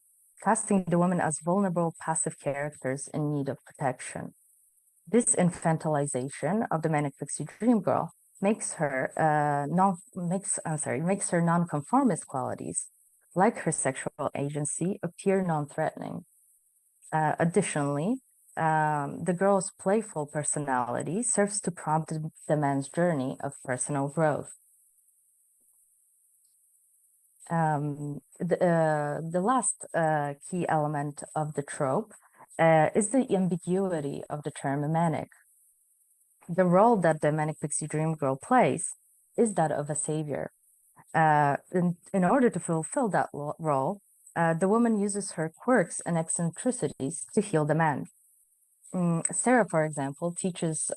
casting the woman as vulnerable, passive characters in need of protection. This infantilization of the Manic Pixie Dream Girl makes her non-conformist qualities, like her sexual agency, appear non-threatening. Additionally, the girl's playful personality serves to prompt the man's journey of personal growth. The last key element of the trope is the ambiguity of the term manic. The role that the Manic Pixie Dream Girl plays is that of a savior. In order to fulfill that role, the woman uses her quirks and eccentricities to heal the man. Sarah, for example, teaches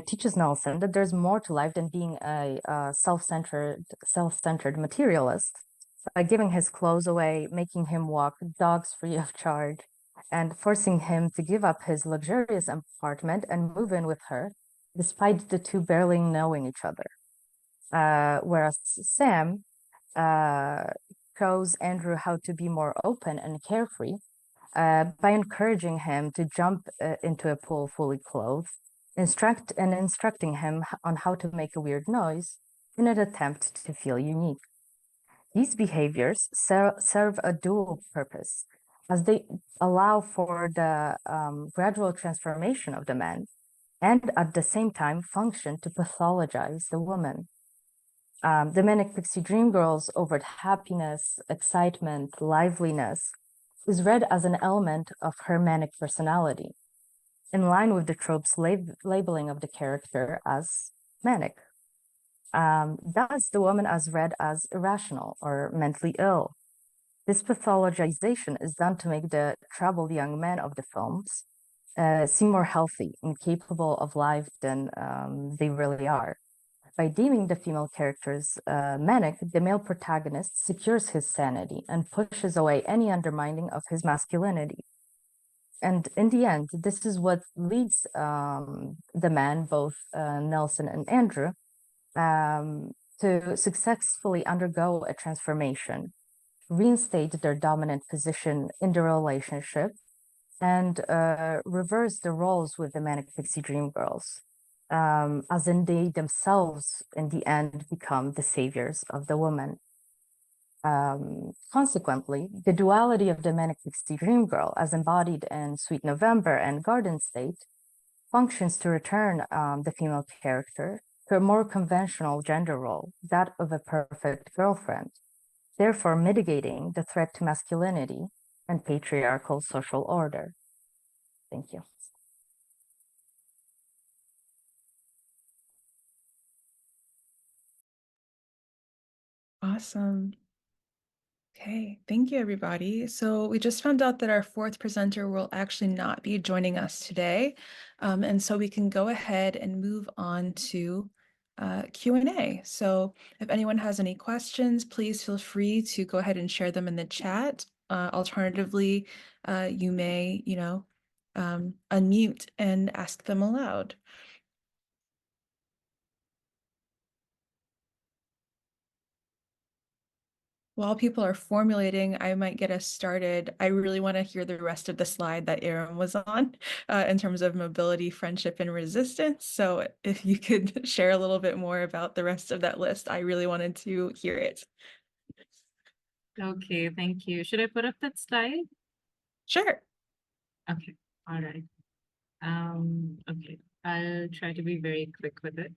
teaches Nelson that there's more to life than being a self-centered materialist, by giving his clothes away, making him walk dogs free of charge, and forcing him to give up his luxurious apartment and move in with her. despite the two barely knowing each other. Whereas Sam shows Andrew how to be more open and carefree by encouraging him to jump into a pool fully clothed, instructing him on how to make a weird noise in an attempt to feel unique. These behaviors serve a dual purpose, as they allow for the gradual transformation of the man, and at the same time function to pathologize the woman. The Manic Pixie Dream Girl's overt happiness, excitement, liveliness is read as an element of her manic personality, in line with the trope's labeling of the character as manic. Thus, the woman is read as irrational or mentally ill. This pathologization is done to make the troubled young men of the films seem more healthy and capable of life than they really are. By deeming the female characters manic, the male protagonist secures his sanity and pushes away any undermining of his masculinity. And in the end, this is what leads the men, both Nelson and Andrew, to successfully undergo a transformation, reinstate their dominant position in the relationship, and reverse the roles with the Manic Pixie Dream Girls, as in they themselves, in the end, become the saviors of the woman. Consequently, the duality of the Manic Pixie Dream Girl, as embodied in Sweet November and Garden State, functions to return the female character to a more conventional gender role, that of a perfect girlfriend, therefore mitigating the threat to masculinity and patriarchal social order. Thank you. Awesome. Okay, thank you, everybody. So we just found out that our fourth presenter will actually not be joining us today. And so we can go ahead and move on to Q&A. So if anyone has any questions, please feel free to go ahead and share them in the chat. Alternatively, you may, unmute and ask them aloud. While people are formulating, I might get us started. I really want to hear the rest of the slide that Aaron was on in terms of mobility, friendship, and resistance. So if you could share a little bit more about the rest of that list, I really wanted to hear it. Okay, thank you. Should I put up that slide? Sure. Okay, all right. Okay, I'll try to be very quick with it.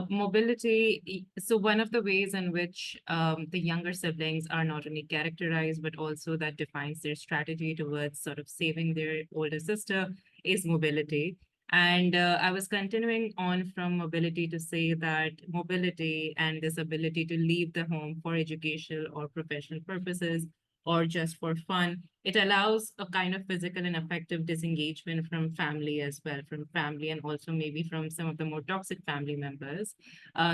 Mobility, so one of the ways in which the younger siblings are not only characterized, but also that defines their strategy towards sort of saving their older sister is mobility. And I was continuing on from mobility to say that mobility and this ability to leave the home for educational or professional purposes or just for fun, it allows a kind of physical and effective disengagement from family as well, from family and also maybe from some of the more toxic family members.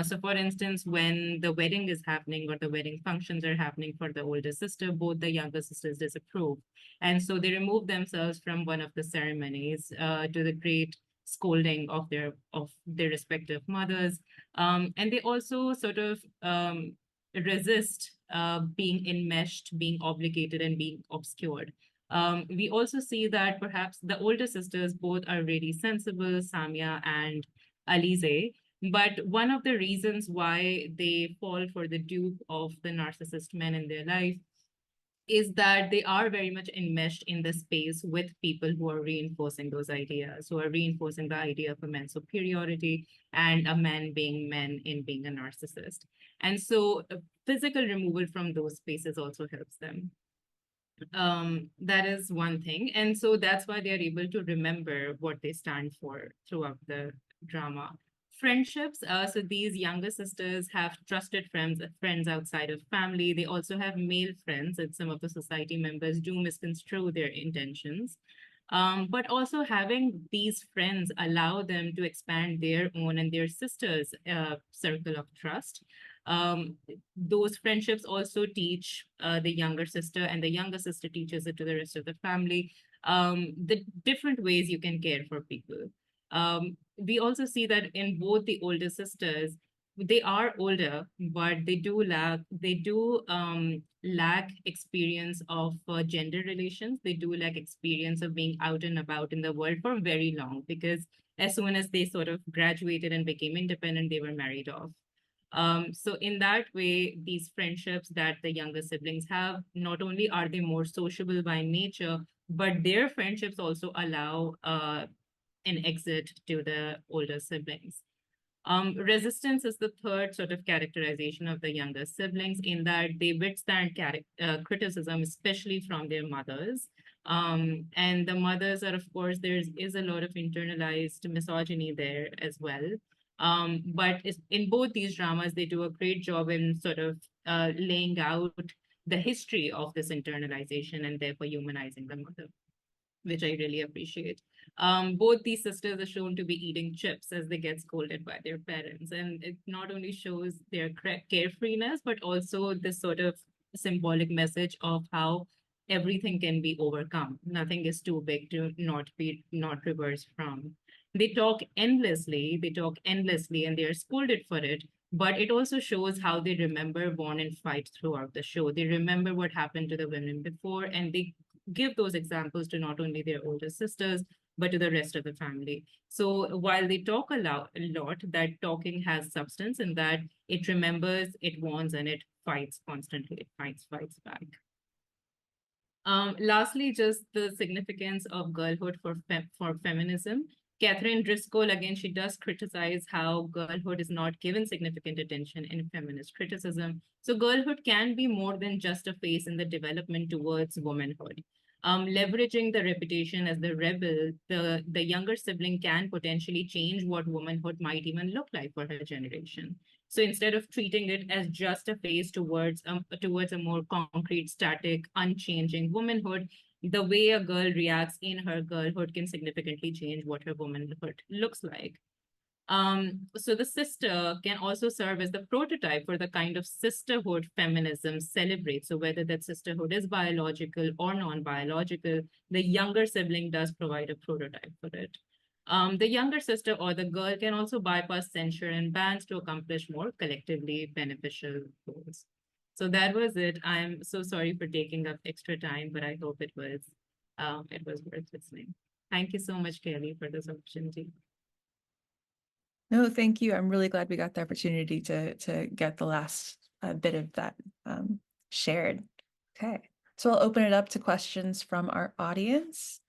So for instance, when the wedding is happening or the wedding functions are happening for the older sister, both the younger sisters disapprove. And so they remove themselves from one of the ceremonies to the great scolding of their respective mothers. And they also sort of resist being enmeshed, being obligated, and being obscured. We also see that perhaps the older sisters both are really sensible, Samia and Alize, but one of the reasons why they fall for the dupe of the narcissist men in their life is that they are very much enmeshed in the space with people who are reinforcing those ideas, who are reinforcing the idea of a man's superiority and a man being men in being a narcissist. And so physical removal from those spaces also helps them. That is one thing. And so that's why they're able to remember what they stand for throughout the drama. Friendships, so these younger sisters have trusted friends outside of family. They also have male friends, and some of the society members do misconstrue their intentions. But also having these friends allow them to expand their own and their sisters' circle of trust. Those friendships also teach the younger sister, and the younger sister teaches it to the rest of the family, the different ways you can care for people. We also see that in both the older sisters, they are older, but they do lack experience of gender relations. They do lack experience of being out and about in the world for very long, because as soon as they sort of graduated and became independent, they were married off. So in that way, these friendships that the younger siblings have, not only are they more sociable by nature, but their friendships also allow an exit to the older siblings. Resistance is the third sort of characterization of the younger siblings, in that they withstand criticism, especially from their mothers. And the mothers are, of course, there is a lot of internalized misogyny there as well. But in both these dramas, they do a great job in sort of laying out the history of this internalization and therefore humanizing the mother, which I really appreciate. Both these sisters are shown to be eating chips as they get scolded by their parents. And it not only shows their carefreeness, but also this sort of symbolic message of how everything can be overcome. Nothing is too big to not reversed from. They talk endlessly, and they are scolded for it. But it also shows how they remember, warn, and fight throughout the show. They remember what happened to the women before, and they give those examples to not only their older sisters, but to the rest of the family. So while they talk a lot, that talking has substance, and that it remembers, it warns, and it fights constantly. It fights back. Lastly, just the significance of girlhood for feminism. Catherine Driscoll, again, she does criticize how girlhood is not given significant attention in feminist criticism. So girlhood can be more than just a phase in the development towards womanhood. Leveraging the reputation as the rebel, the younger sibling can potentially change what womanhood might even look like for her generation. So instead of treating it as just a phase towards a more concrete, static, unchanging womanhood, the way a girl reacts in her girlhood can significantly change what her womanhood looks like. So the sister can also serve as the prototype for the kind of sisterhood feminism celebrates. So whether that sisterhood is biological or non-biological, the younger sibling does provide a prototype for it. The younger sister or the girl can also bypass censure and bans to accomplish more collectively beneficial goals. So that was it. I'm so sorry for taking up extra time, but I hope it was worth listening. Thank you so much, Kelly, for this opportunity. No, thank you. I'm really glad we got the opportunity to get the last bit of that shared. Okay, so I'll open it up to questions from our audience.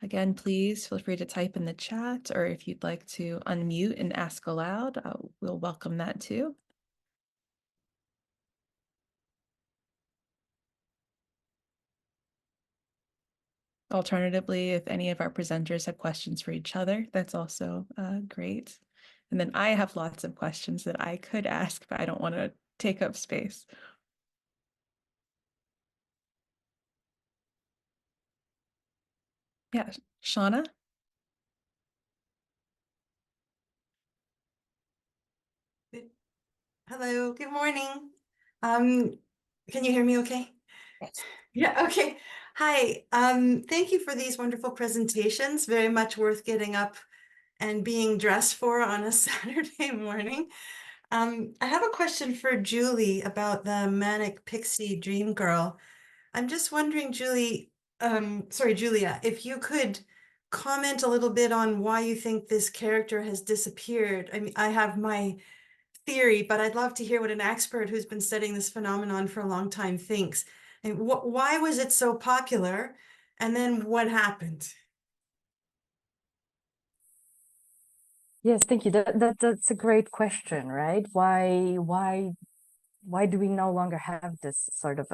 Again, please feel free to type in the chat, or if you'd like to unmute and ask aloud, we'll welcome that too. Alternatively, if any of our presenters have questions for each other, that's also great. And then I have lots of questions that I could ask, but I don't want to take up space. Yeah, Shauna? Hello, good morning. Can you hear me okay? Yes. Yeah, okay. Hi, thank you for these wonderful presentations. Very much worth getting up and being dressed for on a Saturday morning. I have a question for Julie about the Manic Pixie Dream Girl. I'm just wondering, Julia, if you could comment a little bit on why you think this character has disappeared. I mean, I have my theory, but I'd love to hear what an expert who's been studying this phenomenon for a long time thinks. And why was it so popular? And then what happened? Yes, thank you. That's a great question, right? Why do we no longer have this sort of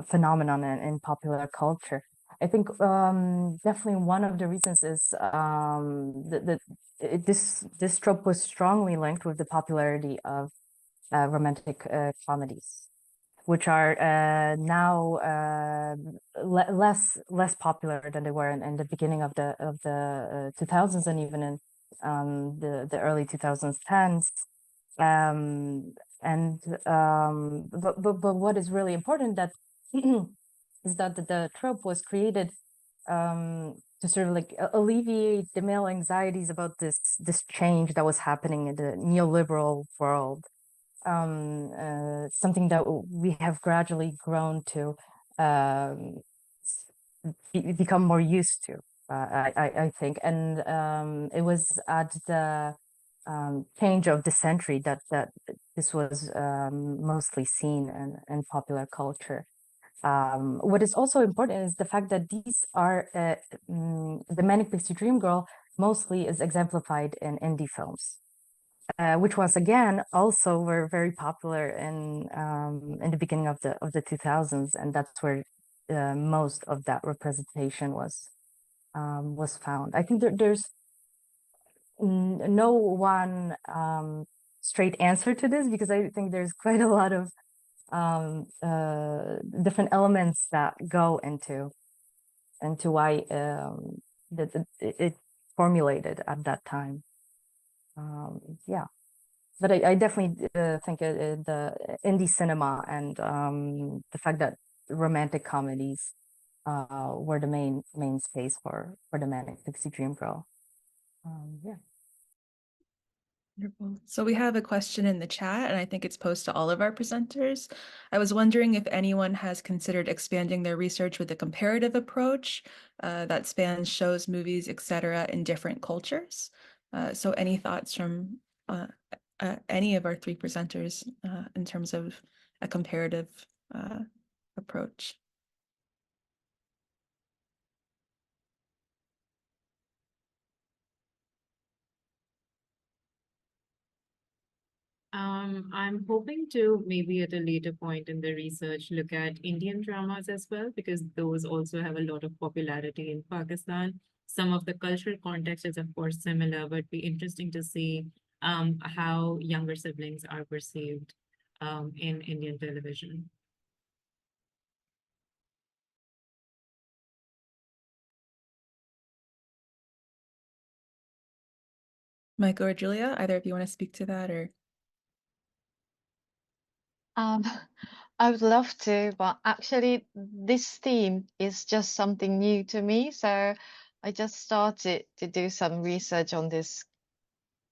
phenomenon in popular culture? I think definitely one of the reasons is this trope was strongly linked with the popularity of romantic comedies, which are now less popular than they were in the beginning of the 2000s, and even in the early 2010s. But what is really important that is that the trope was created sort of like alleviate the male anxieties about this change that was happening in the neoliberal world. Something that we have gradually grown to become more used to, I think. And it was at the change of the century that this was mostly seen in popular culture. What is also important is the fact that these are the Manic Pixie Dream Girl mostly is exemplified in indie films, which was again also were very popular in the beginning of the 2000s, and that's where most of that representation was found. I think there's no one straight answer to this, because I think there's quite a lot of different elements that go into why it formulated at that time. Yeah, but I definitely think the indie cinema and the fact that romantic comedies were the main space for the Manic Pixie Dream Girl. Yeah. Wonderful. So we have a question in the chat, and I think it's posed to all of our presenters. I was wondering if anyone has considered expanding their research with a comparative approach that spans shows, movies, etc., in different cultures. So any thoughts from any of our three presenters in terms of a comparative approach? I'm hoping to maybe at a later point in the research look at Indian dramas as well, because those also have a lot of popularity in Pakistan. Some of the cultural context is of course similar, but be interesting to see how younger siblings are perceived in Indian television. Michael or Julia, either of you want to speak to that, or? I would love to, but actually this theme is just something new to me. So I just started to do some research on this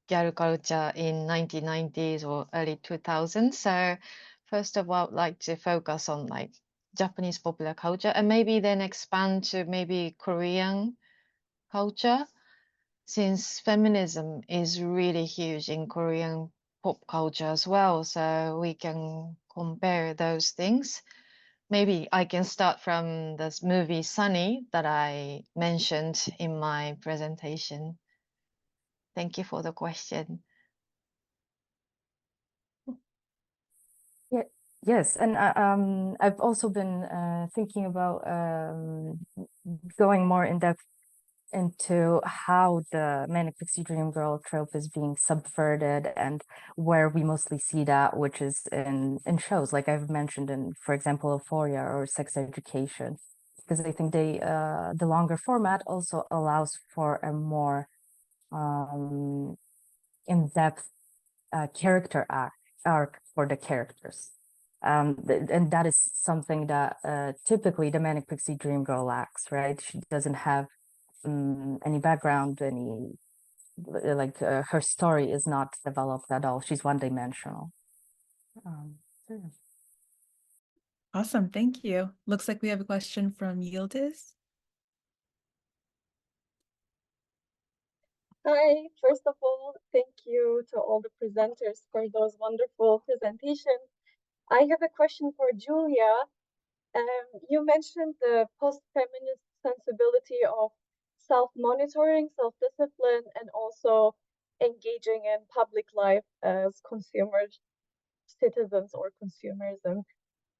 girl culture in 1990s or early 2000s. So first of all, I'd like to focus on like Japanese popular culture and maybe then expand to maybe Korean culture, since feminism is really huge in Korean pop culture as well. So we can compare those things. Maybe I can start from this movie Sunny that I mentioned in my presentation. Thank you for the question. Yeah, yes, and I've also been thinking about going more in depth into how the Manic Pixie Dream Girl trope is being subverted, and where we mostly see that, which is in shows like I've mentioned in, for example, Euphoria or Sex Education, because I think the longer format also allows for a more in-depth character arc for the characters. And that is something that typically the Manic Pixie Dream Girl lacks, right? She doesn't have any background, her story is not developed at all. She's one-dimensional. So yeah. Awesome, thank you. Looks like we have a question from Yildiz. Hi, first of all, thank you to all the presenters for those wonderful presentations. I have a question for Julia. You mentioned the post-feminist sensibility of self-monitoring, self-discipline, and also engaging in public life as consumer citizens or consumerism.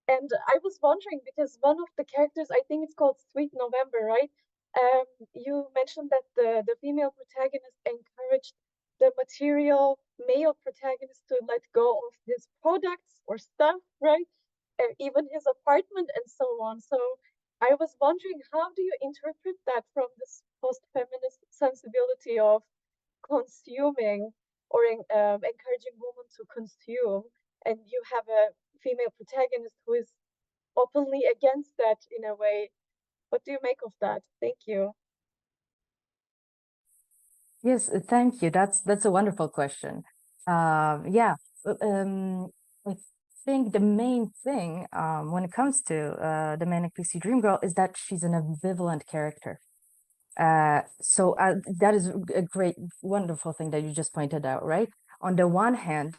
And I was wondering, because one of the characters, I think it's called Sweet November, right? You mentioned that the female protagonist encouraged the material male protagonist to let go of his products or stuff, right? Even his apartment and so on. So I was wondering, how do you interpret that from this post-feminist sensibility of consuming or encouraging women to consume, and you have a female protagonist who is openly against that in a way? What do you make of that? Thank you. Yes, thank you. That's a wonderful question. Yeah, I think the main thing when it comes to the Manic Pixie Dream Girl is that she's an ambivalent character. So that is a great, wonderful thing that you just pointed out, right? On the one hand,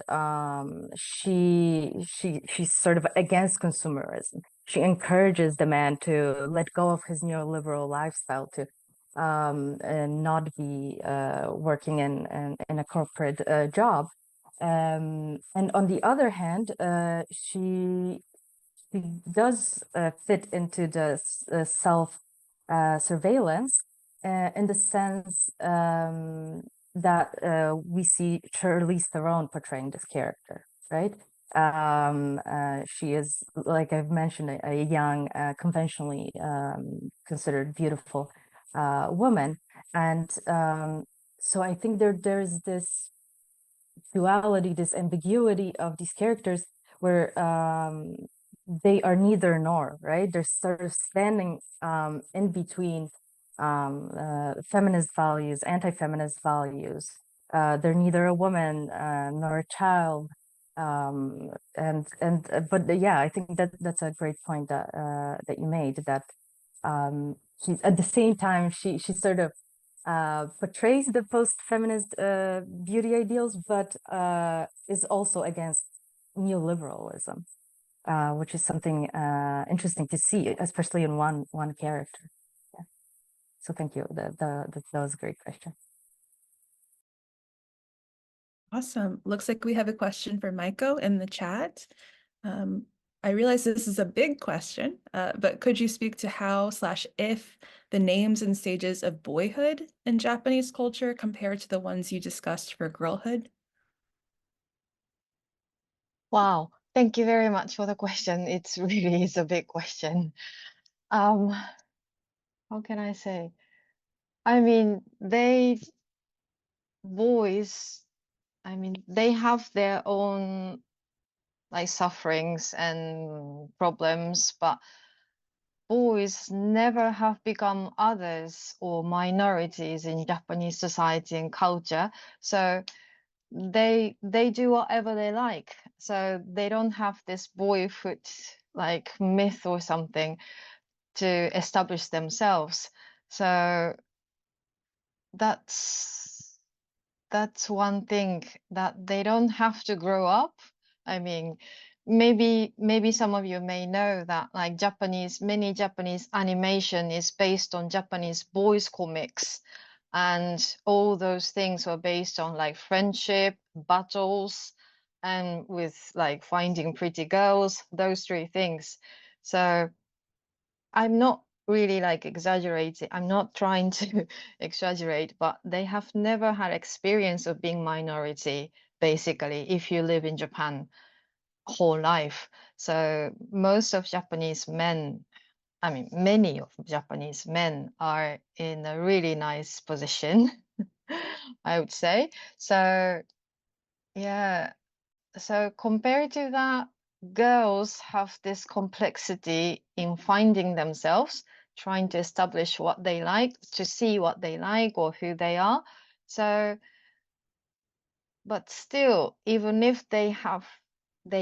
she's sort of against consumerism. She encourages the man to let go of his neoliberal lifestyle, to and not be working in a corporate job. And on the other hand, she does fit into the self surveillance in the sense that we see Charlize Theron portraying this character, right? She is, like I've mentioned, a young, conventionally considered beautiful woman. And so I think there's this duality, this ambiguity of these characters where they are neither nor, right? They're sort of standing in between feminist values, anti-feminist values. They're neither a woman nor a child. But yeah, I think that's a great point that you made, that she's at the same time she sort of portrays the post-feminist beauty ideals, but is also against neoliberalism, which is something interesting to see, especially in one character. Yeah. So thank you. That was a great question. Awesome. Looks like we have a question for Maiko in the chat. I realize this is a big question, but could you speak to how/if the names and stages of boyhood in Japanese culture compare to the ones you discussed for girlhood? Wow, thank you very much for the question. It's really is a big question. How can I say? I mean, boys, they have their own like sufferings and problems, but boys never have become others or minorities in Japanese society and culture. So they do whatever they like. So they don't have this boyhood like myth or something to establish themselves. So that's one thing, that they don't have to grow up. I mean, maybe some of you may know that like many Japanese animation is based on Japanese boys comics, and all those things were based on like friendship, battles, and with like finding pretty girls, those three things. So I'm not really like exaggerating. I'm not trying to exaggerate, but they have never had experience of being minority, basically, if you live in Japan whole life. So most of Japanese men, many of Japanese men are in a really nice position, I would say. So yeah, so compared to that, girls have this complexity in finding themselves, trying to establish what they like, to see what they like or who they are. So, but still, even if they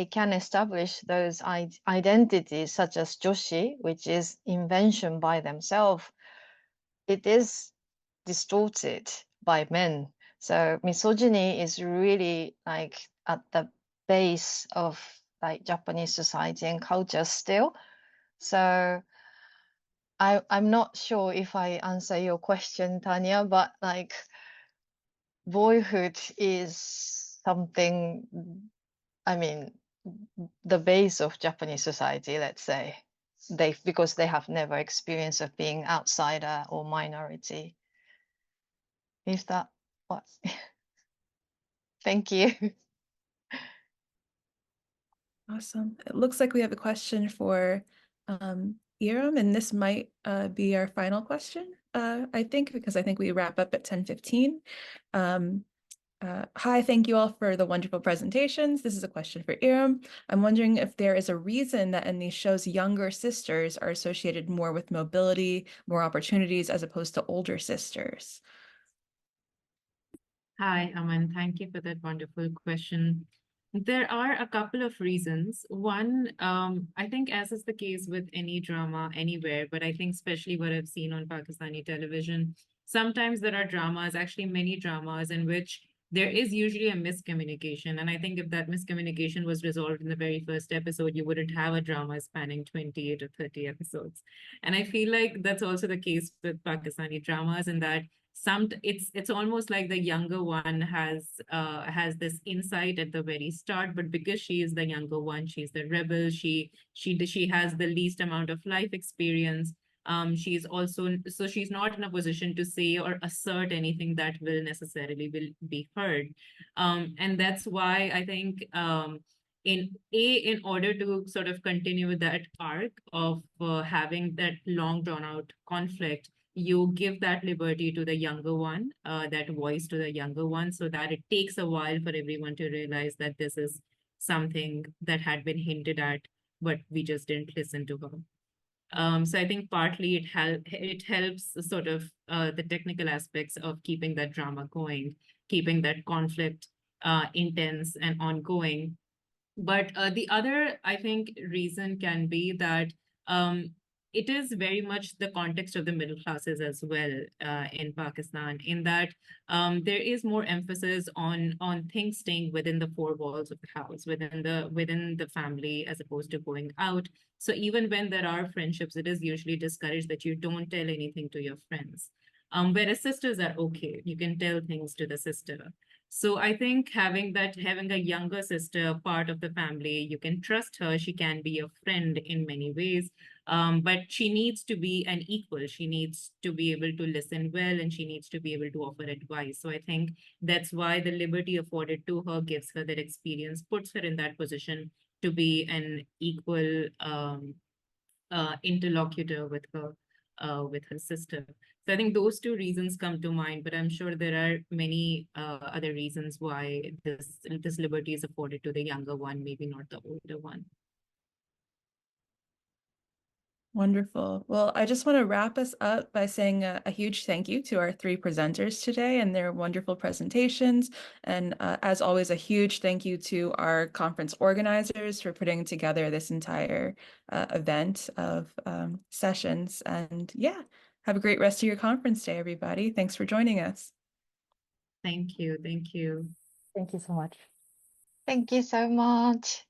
can establish those identities, such as Joshi, which is invention by themselves, it is distorted by men. So misogyny is really like at the base of like Japanese society and culture still. So I'm not sure if I answer your question, Tanya, but like boyhood is something, the base of Japanese society, let's say. Because they have never experienced of being outsider or minority. Is that what? Thank you. Awesome. It looks like we have a question for Iram, and this might be our final question, I think, because I think we wrap up at 10:15. Hi, thank you all for the wonderful presentations. This is a question for Iram. I'm wondering if there is a reason that in these shows, younger sisters are associated more with mobility, more opportunities, as opposed to older sisters. Hi, Aman. Thank you for that wonderful question. There are a couple of reasons. One, I think as is the case with any drama anywhere, but I think especially what I've seen on Pakistani television, sometimes there are dramas, actually many dramas, in which there is usually a miscommunication. And I think if that miscommunication was resolved in the very first episode, you wouldn't have a drama spanning 28 or 30 episodes. And I feel like that's also the case with Pakistani dramas, in that it's almost like the younger one has this insight at the very start, but because she is the younger one, she's the rebel, she has the least amount of life experience. She's also, so she's not in a position to say or assert anything that will be heard. And that's why I think in order to sort of continue with that arc of having that long drawn out conflict, you give that liberty to the younger one, that voice to the younger one, so that it takes a while for everyone to realize that this is something that had been hinted at, but we just didn't listen to her. So I think partly it helps sort of the technical aspects of keeping that drama going, keeping that conflict intense and ongoing. But the other, I think, reason can be that it is very much the context of the middle classes as well in Pakistan, in that there is more emphasis on things staying within the four walls of the house, within the family, as opposed to going out. So even when there are friendships, it is usually discouraged that you don't tell anything to your friends. Whereas sisters are okay, you can tell things to the sister. So I think having a younger sister part of the family, you can trust her. She can be a friend in many ways, but she needs to be an equal. She needs to be able to listen well, and she needs to be able to offer advice. So I think that's why the liberty afforded to her gives her that experience, puts her in that position to be an equal interlocutor with her sister. So I think those two reasons come to mind, but I'm sure there are many other reasons why this liberty is afforded to the younger one, maybe not the older one. Wonderful. Well, I just want to wrap us up by saying a huge thank you to our three presenters today and their wonderful presentations. And as always, a huge thank you to our conference organizers for putting together this entire event of sessions. And yeah, have a great rest of your conference day, everybody. Thanks for joining us. Thank you. Thank you. Thank you so much. Thank you so much.